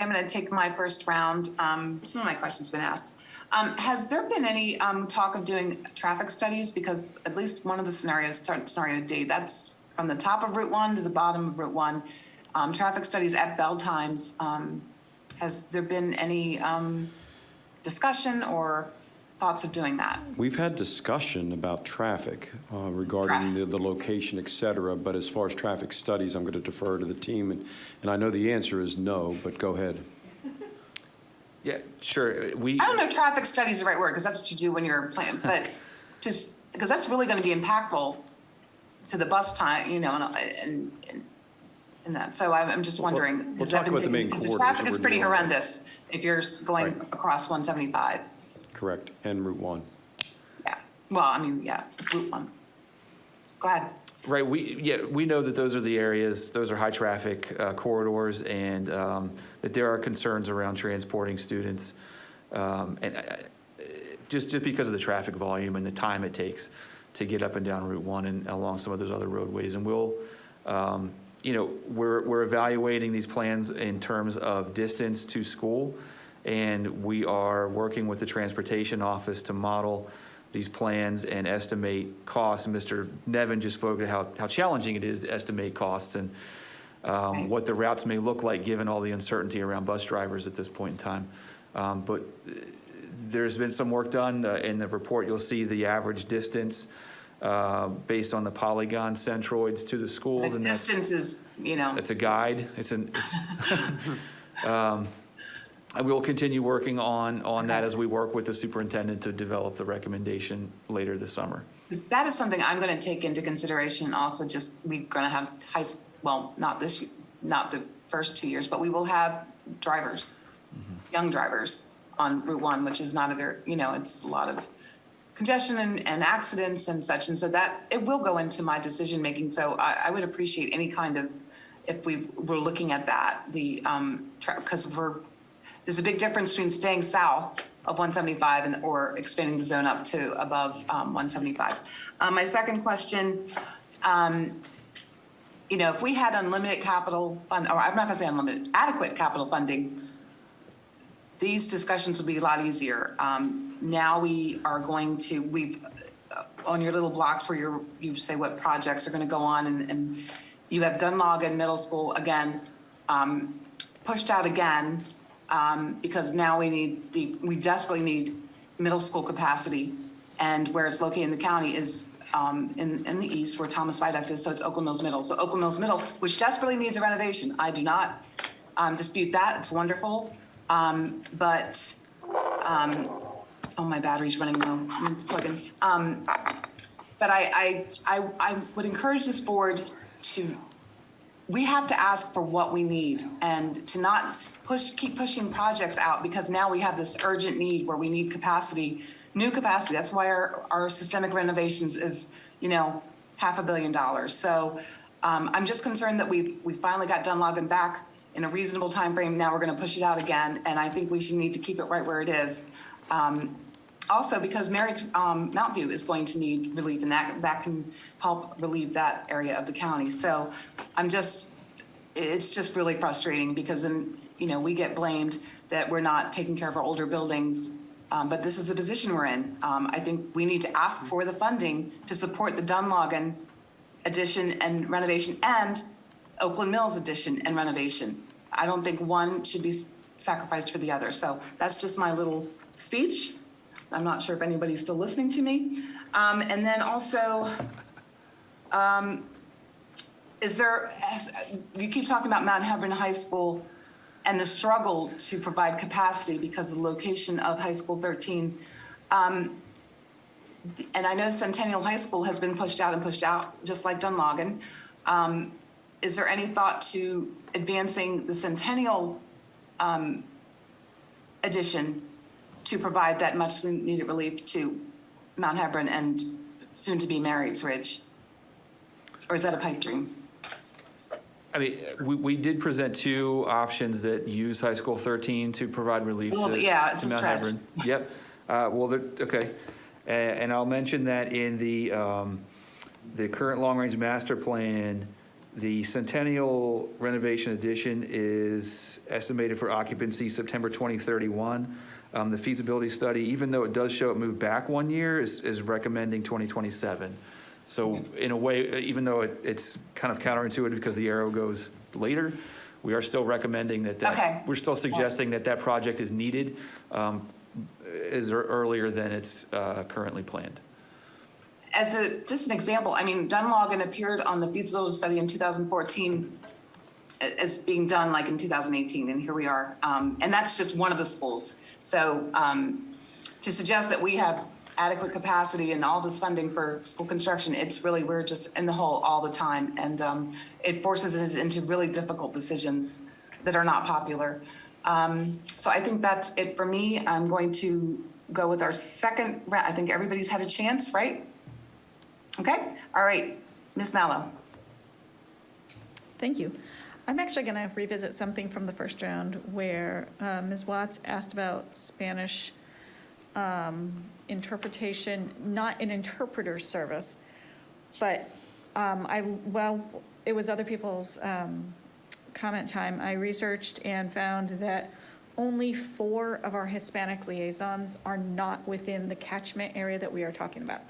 I'm going to take my first round. Some of my questions have been asked. Has there been any talk of doing traffic studies? Because at least one of the scenarios, scenario D, that's from the top of Route 1 to the bottom of Route 1. Traffic studies at bell times. Has there been any discussion or thoughts of doing that? We've had discussion about traffic regarding the location, et cetera, but as far as traffic studies, I'm going to defer to the team, and I know the answer is no, but go ahead. Yeah, sure. I don't know if traffic study is the right word, because that's what you do when you're planning, but just, because that's really going to be impactful to the bus time, you know, and that. So I'm just wondering. We'll talk about the main because the corridors traffic that is we're pretty dealing with. horrendous if you're going across 175. Correct, and Route 1. Yeah. Well, I mean, yeah, Route 1. Go ahead. Right, we know that those are the areas, those are high traffic corridors, and that there are concerns around transporting students. Just because of the traffic volume and the time it takes to get up and down Route 1 and along some of those other roadways. And we'll, we're evaluating these plans in terms of distance to school, and we are working with the transportation office to model these plans and estimate costs. And Mr. Nevin just spoke to how challenging it is to estimate costs and what the routes may look like given all the uncertainty around bus drivers at this point in time. But there's been some work done. In the report, you'll see the average distance based on the polygon centroids to the schools. The distance is, It's a guide. And we'll continue working on that as we work with the superintendent to develop the recommendation later this summer. That is something I'm going to take into consideration. Also, just we're going to have not the first 2 years, but we will have drivers, young drivers on Route 1, which is not a very, it's a lot of congestion and accidents and such. And so that it will go into my decision making. So I would appreciate any kind of, if we were looking at that, because there's a big difference between staying south of 175 or expanding the zone up to above 175. My second question, if we had unlimited capital fund, or I'm not going to say unlimited, adequate capital funding, these discussions would be a lot easier. Now we are going to, on your little blocks where you say what projects are going to go on, and you have Dunlogan Middle School again, pushed out again, because now we desperately need middle school capacity, and where it's located in the county is in the east where Thomas Viaduct is, so it's Oakland Mills Middle. So Oakland Mills Middle, which desperately needs a renovation. I do not dispute that. It's wonderful. But my battery's running low. I'm plugging. But I would encourage this board to, we have to ask for what we need and to not keep pushing projects out, because now we have this urgent need where we need capacity, new capacity. That's why our systemic renovations is, $500 million. So I'm just concerned that we finally got Dunlogan back in a reasonable time frame. Now we're going to push it out again, and I think we should need to keep it right where it is. Also, because Mount View is going to need relief, and that can help relieve that area of the county. So it's just really frustrating, because then we get blamed that we're not taking care of our older buildings, but this is the position we're in. I think we need to ask for the funding to support the Dunlogan addition and renovation and Oakland Mills addition and renovation. I don't think one should be sacrificed for the other. So that's just my little speech. I'm not sure if anybody's still listening to me. And then also, you keep talking about Mount Hebron High School and the struggle to provide capacity because of the location of High School 13. And I know Centennial High School has been pushed out, just like Dunlogan. Is there any thought to advancing the Centennial addition to provide that much needed relief to Mount Hebron and soon to be Marriott's Ridge? Or is that a pipe dream? I mean, we did present two options that use High School 13 to provide relief Well, to yeah, it's to a Mount stretch. Hebron. Yep. Okay. And I'll mention that in the current long-range master plan, the Centennial renovation addition is estimated for occupancy September 2031. The feasibility study, even though it does show it moved back 1 year, is recommending 2027. So in a way, even though it's kind of counterintuitive because the arrow goes later, we are still recommending that, Okay. we're still suggesting that project is needed earlier than it's currently planned. As just an example, I mean, Dunlogan appeared on the feasibility study in 2014 as being done like in 2018, and here we are. And that's just one of the schools. So to suggest that we have adequate capacity and all this funding for school construction, it's really, we're just in the hole all the time. And it forces us into really difficult decisions that are not popular. So I think that's it for me. I'm going to go with our second round. I think everybody's had a chance, right? Okay, all right, Ms. Mallow. Thank you. I'm actually going to revisit something from the first round where Ms. Watts asked about Spanish interpretation, not an interpreter service, but it was other people's comment time. I researched and found that only 4 of our Hispanic liaisons are not within the catchment area that we are talking about.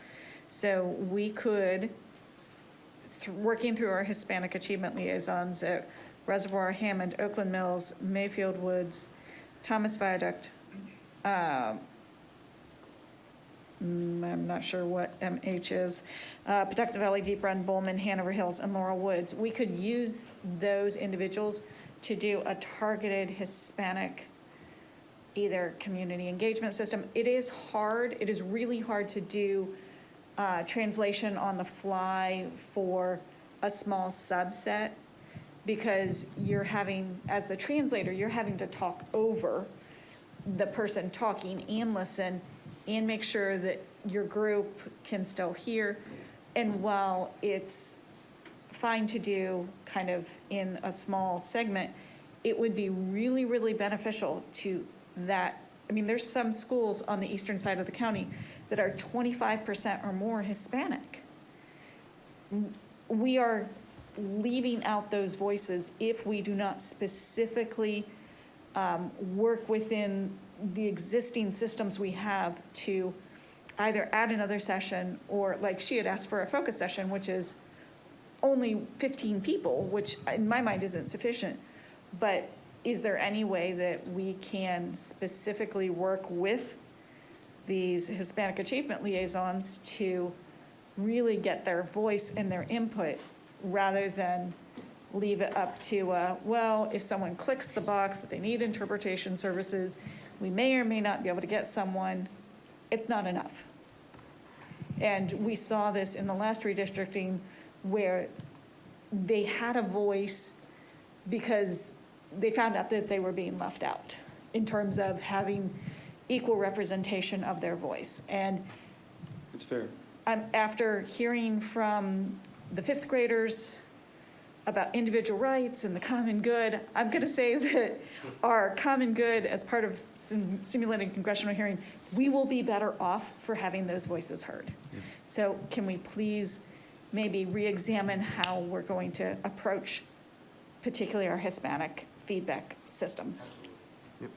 So we could, working through our Hispanic achievement liaisons at Reservoir, Hammond, Oakland Mills, Mayfield Woods, Thomas Viaduct, I'm not sure what MH is, Patuxent Valley, Deep Run, Bowman, Hanover Hills, and Laurel Woods. We could use those individuals to do a targeted Hispanic either community engagement system. It is hard, it is really hard to do translation on the fly for a small subset because you're having, as the translator, you're having to talk over the person talking and listen and make sure that your group can still hear. And while it's fine to do kind of in a small segment, it would be really, really beneficial to that. I mean, there's some schools on the eastern side of the county that are 25% or more Hispanic. We are leaving out those voices if we do not specifically work within the existing systems we have to either add another session or, like she had asked for, a focus session, which is only 15 people, which in my mind isn't sufficient. But is there any way that we can specifically work with these Hispanic achievement liaisons to really get their voice and their input rather than leave it up to, well, if someone clicks the box that they need interpretation services, we may or may not be able to get someone. It's not enough. And we saw this in the last redistricting where they had a voice because they found out that they were being left out in terms of having equal representation of their voice. And It's fair. after hearing from the 5th graders about individual rights and the common good, I'm going to say that our common good as part of simulated congressional hearing, we will be better off for having those voices heard. Yeah. So can we please maybe re-examine how we're going to approach particularly our Hispanic feedback systems? Yep.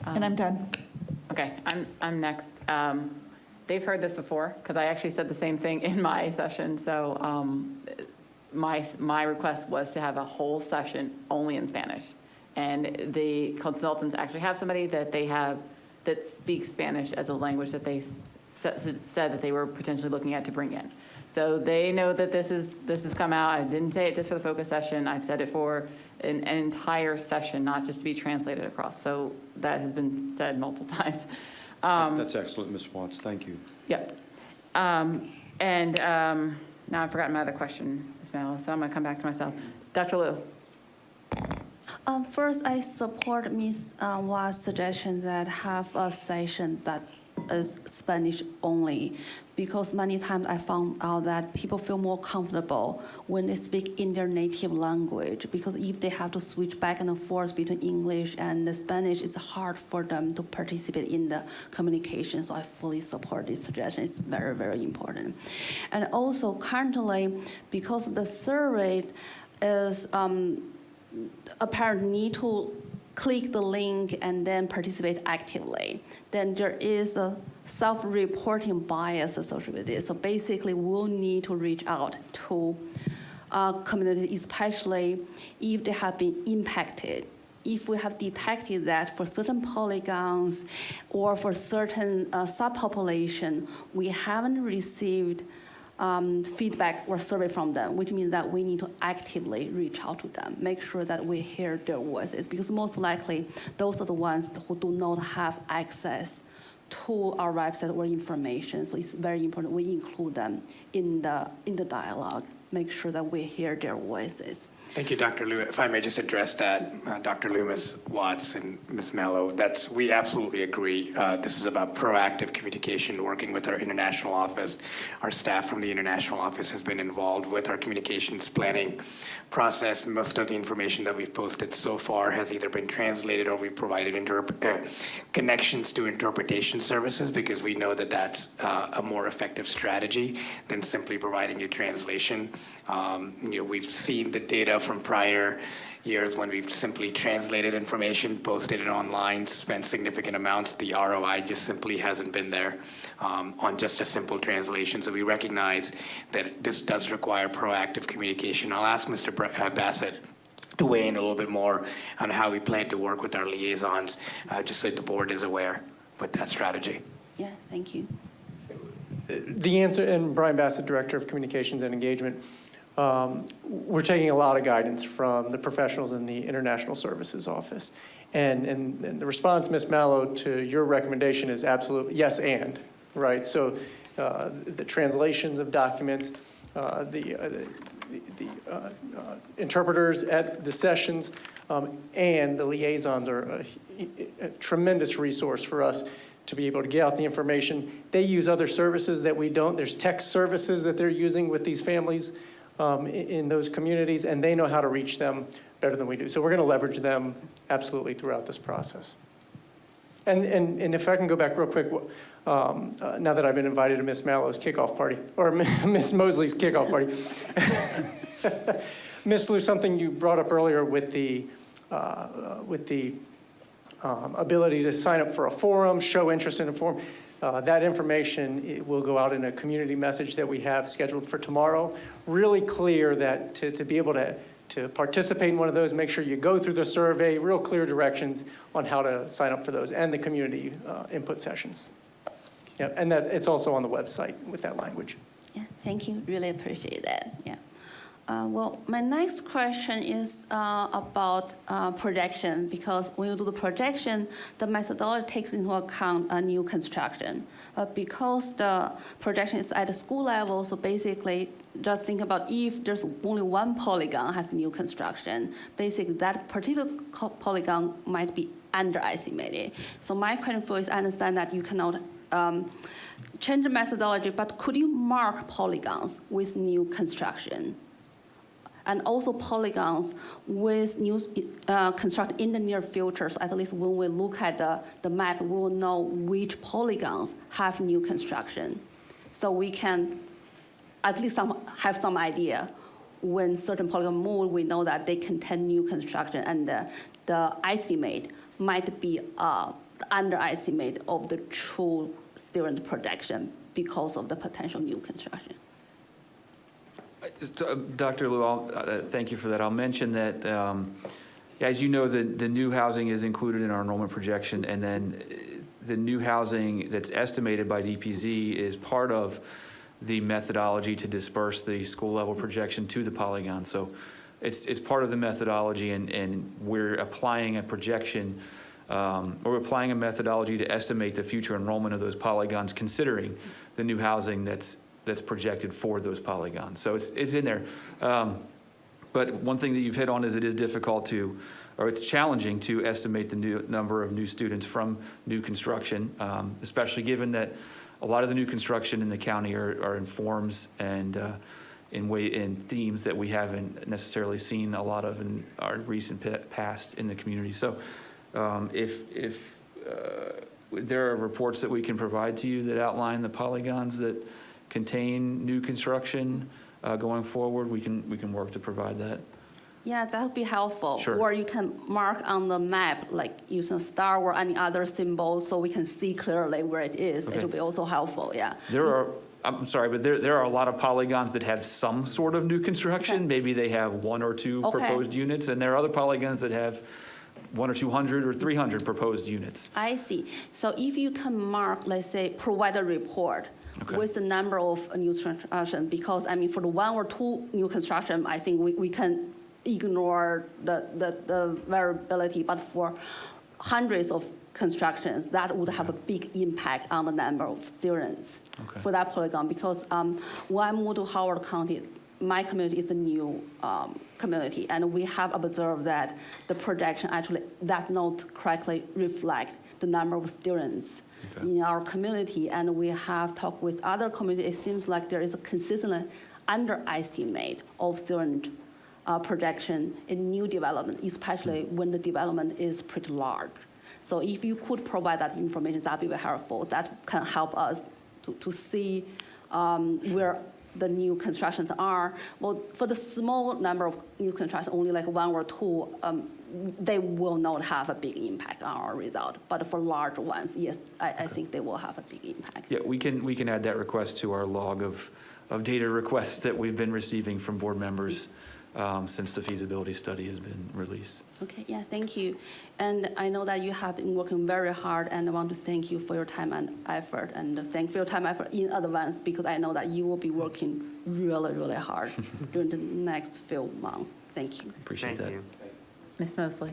And I'm done. Okay, I'm next. they've heard this before, because I actually said the same thing in my session. So my request was to have a whole session only in Spanish. And the consultants actually have somebody that they have that speaks Spanish as a language that they said that they were potentially looking at to bring in. So they know that this has come out. I didn't say it just for the focus session. I've said it for an entire session, not just to be translated across. So that has been said multiple times. That's excellent, Ms. Watts. Thank you. Yep. Now I've forgotten my other question, Ms. Mallow, so I'm going to come back to myself. Dr. Liu. First, I support Ms. Wa's suggestion that have a session that is Spanish only, because many times I found out that people feel more comfortable when they speak in their native language, because if they have to switch back and forth between English and the Spanish, it's hard for them to participate in the communication. So I fully support this suggestion. It's very, very important. And also currently, because the survey is apparently need to click the link and then participate actively, then there is a self-reporting bias associated with this. So basically, we'll need to reach out to community, especially if they have been impacted. If we have detected that for certain polygons or for certain subpopulation, we haven't received feedback or survey from them, which means that we need to actively reach out to them, make sure that we hear their voices, because most likely those are the ones who do not have access to our website or information. So it's very important we include them in the dialogue, make sure that we hear their voices. Thank you, Dr. Liu. If I may just address that, Dr. Liu, Ms. Watts, and Ms. Mello, we absolutely agree. This is about proactive communication, working with our international office. Our staff from the international office has been involved with our communications planning process. Most of the information that we've posted so far has either been translated or we've provided connections to interpretation services, because we know that that's a more effective strategy than simply providing a translation. We've seen the data from prior years when we've simply translated information, posted it online, spent significant amounts. The ROI just simply hasn't been there on just a simple translation. So we recognize that this does require proactive communication. I'll ask Mr. Bassett to weigh in a little bit more on how we plan to work with our liaisons, just so the board is aware with that strategy. Yeah, thank you. The answer, and Brian Bassett, Director of Communications and Engagement, we're taking a lot of guidance from the professionals in the International Services Office. And the response, Ms. Mallow, to your recommendation is absolutely yes and, right? So the translations of documents, the interpreters at the sessions, and the liaisons are a tremendous resource for us to be able to get out the information. They use other services that we don't. There's text services that they're using with these families in those communities, and they know how to reach them better than we do. So we're going to leverage them absolutely throughout this process. And if I can go back real quick, now that I've been invited to Ms. Mallow's kickoff party, or Ms. Mosley's kickoff party, Ms. Liu, something you brought up earlier with the ability to sign up for a forum, show interest in a forum. That information will go out in a community message that we have scheduled for tomorrow. Really clear that to be able to participate in one of those, make sure you go through the survey, real clear directions on how to sign up for those and the community input sessions. Yeah, and that it's also on the website with that language. Yeah, thank you. Really appreciate that. Yeah. Well, my next question is about projection, because when you do the projection, the methodology takes into account a new construction. Because the projection is at the school level, so basically just think about if there's only one polygon has new construction, basically that particular polygon might be underestimated. So my question for you is, I understand that you cannot change the methodology, but could you mark polygons with new construction? And also polygons with new construct in the near future. So at least when we look at the map, we will know which polygons have new construction. So we can at least have some idea when certain polygons move, we know that they contain new construction, and the estimate might be underestimate of the true student projection because of the potential new construction. Dr. Liu, thank you for that. I'll mention that, as you know, the new housing is included in our enrollment projection, and then the new housing that's estimated by DPZ is part of the methodology to disperse the school level projection to the polygon. So it's part of the methodology, and we're applying a projection, or we're applying a methodology to estimate the future enrollment of those polygons, considering the new housing that's projected for those polygons. So it's in there. But one thing that you've hit on is it is difficult to, or it's challenging to estimate the new number of new students from new construction, especially given that a lot of the new construction in the county are in forms and in themes that we haven't necessarily seen a lot of in our recent past in the community. So if there are reports that we can provide to you that outline the polygons that contain new construction going forward, we can work to provide that. Yeah, that would be helpful. Sure. Or you can mark on the map, like using a star or any other symbol, so we can see clearly where it is. Okay. It'll be also helpful, yeah. I'm sorry, but there are a lot of polygons that have some sort of new construction. Okay. Maybe they have 1 or 2 Okay. proposed units, and there are other polygons that have 100 or 200 or 300 proposed units. I see. So if you can mark, let's say, provide a report Okay. with the number of new construction, because, I mean, for the 1 or 2 new construction, I think we can ignore the variability, but for hundreds of constructions, that would have a big impact on the number of students Okay. for that polygon, because when I moved to Howard County, my community is a new community, and we have observed that the projection actually does not correctly reflect the number of students Okay. in our community, and we have talked with other communities. It seems like there is a consistent underestimate of student projection in new development, especially when the development is pretty large. So if you could provide that information, that'd be very helpful. That can help us to see where the new constructions are. Well, for the small number of new constructions, only like 1 or 2, they will not have a big impact on our result. But for large ones, yes, I think they will have a big impact. Yeah, we can add that request to our log of data requests that we've been receiving from board members since the feasibility study has been released. Okay, yeah, thank you. And I know that you have been working very hard, and I want to thank you for your time and effort, and thank for your time and effort in advance, because I know that you will be working really, really hard during the next few months. Thank you. Appreciate that. Thank you. Ms. Mosley?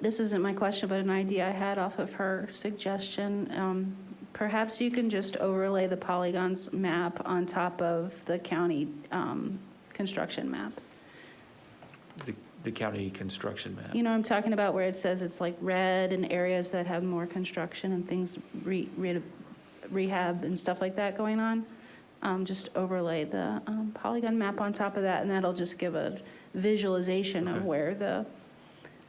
This isn't my question, but an idea I had off of her suggestion. Perhaps you can just overlay the polygons map on top of the county construction map. The county construction map. You know what I'm talking about, where it says it's like red in areas that have more construction and things, rehab and stuff like that going on. Just overlay the polygon map on top of that, and that'll just give a visualization of where the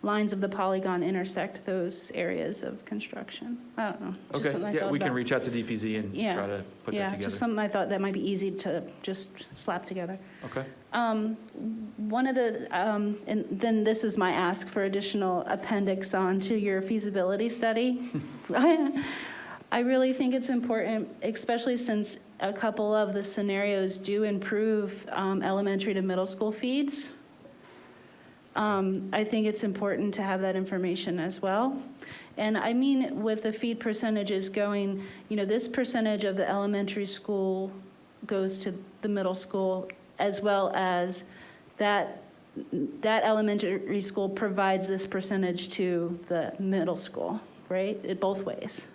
lines of the polygon intersect those areas of construction. I don't know. Just something I Okay, yeah, thought we can about. reach out to DPZ and Yeah. try to put that Yeah, together. just something I thought that might be easy to just slap together. Okay. One of the, and then this is my ask for additional appendix onto your feasibility study. I really think it's important, especially since a couple of the scenarios do improve elementary to middle school feeds. I think it's important to have that information as well. And I mean, with the feed percentages going, this percentage of the elementary school goes to the middle school, as well as that elementary school provides this percentage to the middle school, right? Both ways.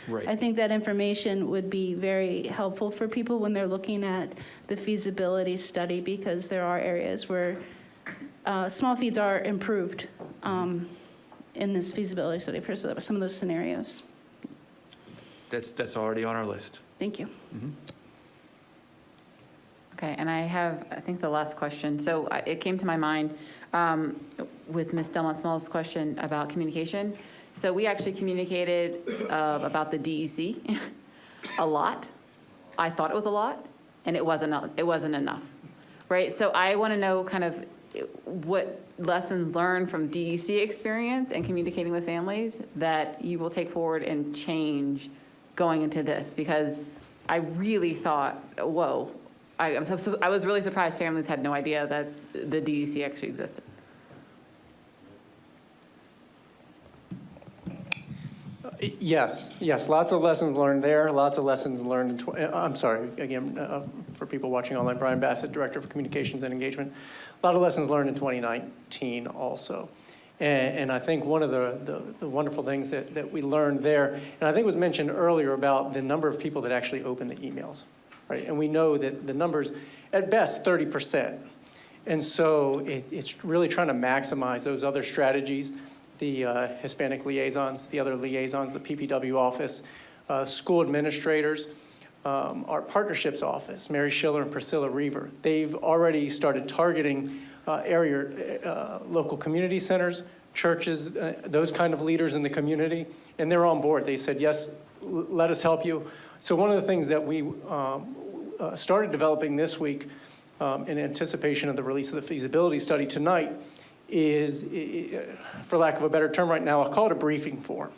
Right. I think that information would be very helpful for people when they're looking at the feasibility study, because there are areas where small feeds are improved in this feasibility study for some of those scenarios. That's already on our list. Thank you. Mhm. Okay, and I have, I think, the last question. So it came to my mind with Ms. Delmont-Small's question about communication. So we actually communicated about the DEC a lot. I thought it was a lot, and it wasn't enough, right? So I want to know kind of, what lessons learned from DEC experience and communicating with families that you will take forward and change going into this? Because I really thought, whoa, I was really surprised families had no idea that the DEC actually existed. Yes, lots of lessons learned there, lots of lessons learned I'm sorry, again, for people watching online, Brian Bassett, Director of Communications and Engagement. A lot of lessons learned in 2019 also. And I think one of the wonderful things that we learned there, and I think it was mentioned earlier about the number of people that actually open the emails, right? And we know that the numbers, at best, 30%. And so it's really trying to maximize those other strategies, the Hispanic liaisons, the other liaisons, the PPW office, school administrators, our partnerships office, Mary Schiller and Priscilla Reaver. They've already started targeting local community centers, churches, those kind of leaders in the community, and they're on board. They said, yes, let us help you. So one of the things that we started developing this week in anticipation of the release of the feasibility study tonight is, for lack of a better term right now, I'll call it a briefing form.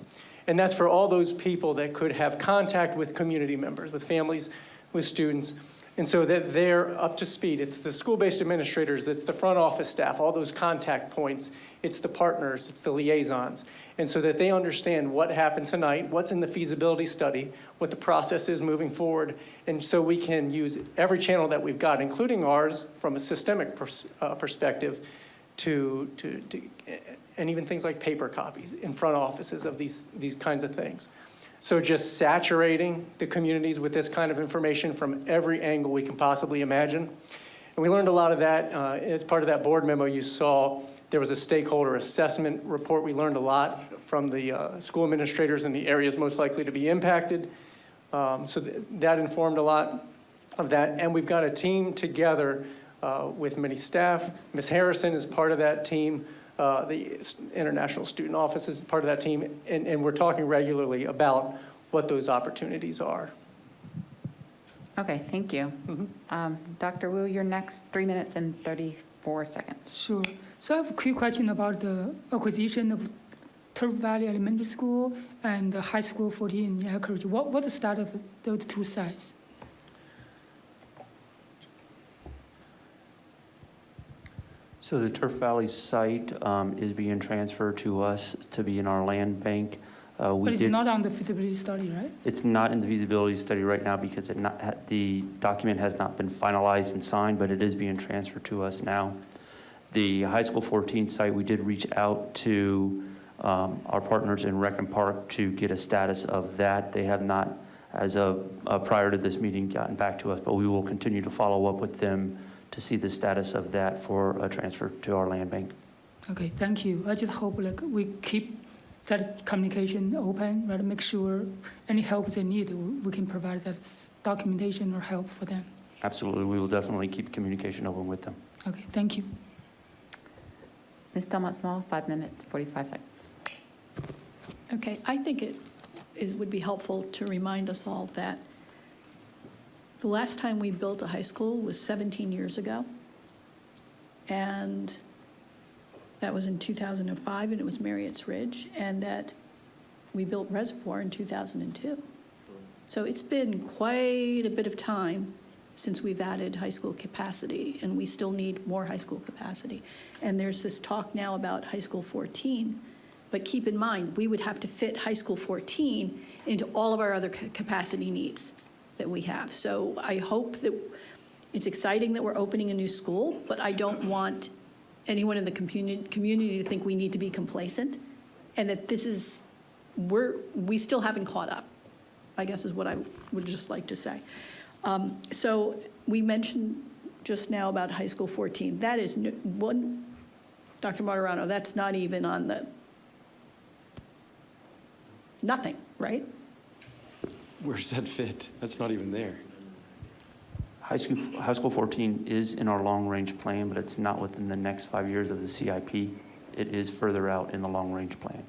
And that's for all those people that could have contact with community members, with families, with students, and so that they're up to speed. It's the school-based administrators, it's the front office staff, all those contact points, it's the partners, it's the liaisons. And so that they understand what happened tonight, what's in the feasibility study, what the process is moving forward, and so we can use every channel that we've got, including ours from a systemic perspective, and even things like paper copies in front offices of these kinds of things. So just saturating the communities with this kind of information from every angle we can possibly imagine. And we learned a lot of that as part of that board memo you saw. There was a stakeholder assessment report. We learned a lot from the school administrators in the areas most likely to be impacted. So that informed a lot of that. And we've got a team together with many staff. Ms. Harrison is part of that team. The International Student Office is part of that team. And we're talking regularly about what those opportunities are. Okay, thank you. Dr. Wu, you're next, 3 minutes and 34 seconds. Sure. So I have a quick question about the acquisition of Turf Valley Elementary School and the High School 14 in Anchorage. What's the status of those two sites? So the Turf Valley site is being transferred to us to be in our land bank. But it's not on the feasibility study, right? It's not in the feasibility study right now because the document has not been finalized and signed, but it is being transferred to us now. The High School 14 site, we did reach out to our partners in Rec and Park to get a status of that. They have not, as of prior to this meeting, gotten back to us, but we will continue to follow up with them to see the status of that for a transfer to our land bank. Okay, thank you. I just hope we keep that communication open, right? Make sure any help they need, we can provide that documentation or help for them. Absolutely, we will definitely keep communication open with them. Okay, thank you. Ms. Delmont Small, 5 minutes, 45 seconds. Okay, I think it would be helpful to remind us all that the last time we built a high school was 17 years ago. And that was in 2005, and it was Marriott's Ridge, and that we built Reservoir in 2002. So it's been quite a bit of time since we've added high school capacity, and we still need more high school capacity. And there's this talk now about high school 14, but keep in mind, we would have to fit high school 14 into all of our other capacity needs that we have. So I hope that it's exciting that we're opening a new school, but I don't want anyone in the community to think we need to be complacent, and that this is, we still haven't caught up, I guess is what I would just like to say. So we mentioned just now about high school 14. That is one, Dr. Martirano, that's not even on the, nothing, right? Where's that fit? That's not even there. High School 14 is in our long-range plan, but it's not within the next 5 years of the CIP. It is further out in the long-range plan.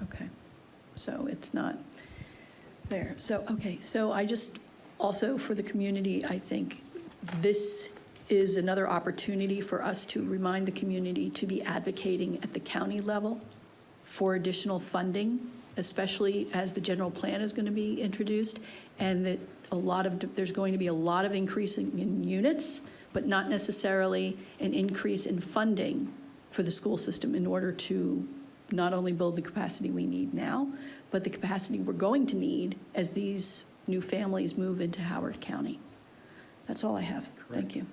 Okay, so it's not there. So, okay, so I just, also for the community, I think this is another opportunity for us to remind the community to be advocating at the county level for additional funding, especially as the general plan is going to be introduced, and that there's going to be a lot of increasing in units, but not necessarily an increase in funding for the school system in order to not only build the capacity we need now, but the capacity we're going to need as these new families move into Howard County. That's all I have. Thank you.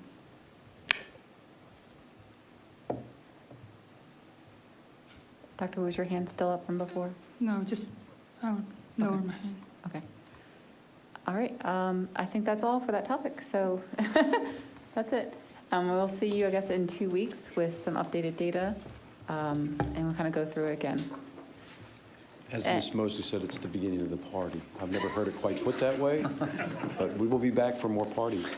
Doctor, was your hand still up from before? No, just lower my hand. Okay. All right, I think that's all for that topic, so that's it. We'll see you, I guess, in 2 weeks with some updated data, and we'll kind of go through it again. As Ms. Mosley said, it's the beginning of the party. I've never heard it quite put that way, but we will be back for more parties.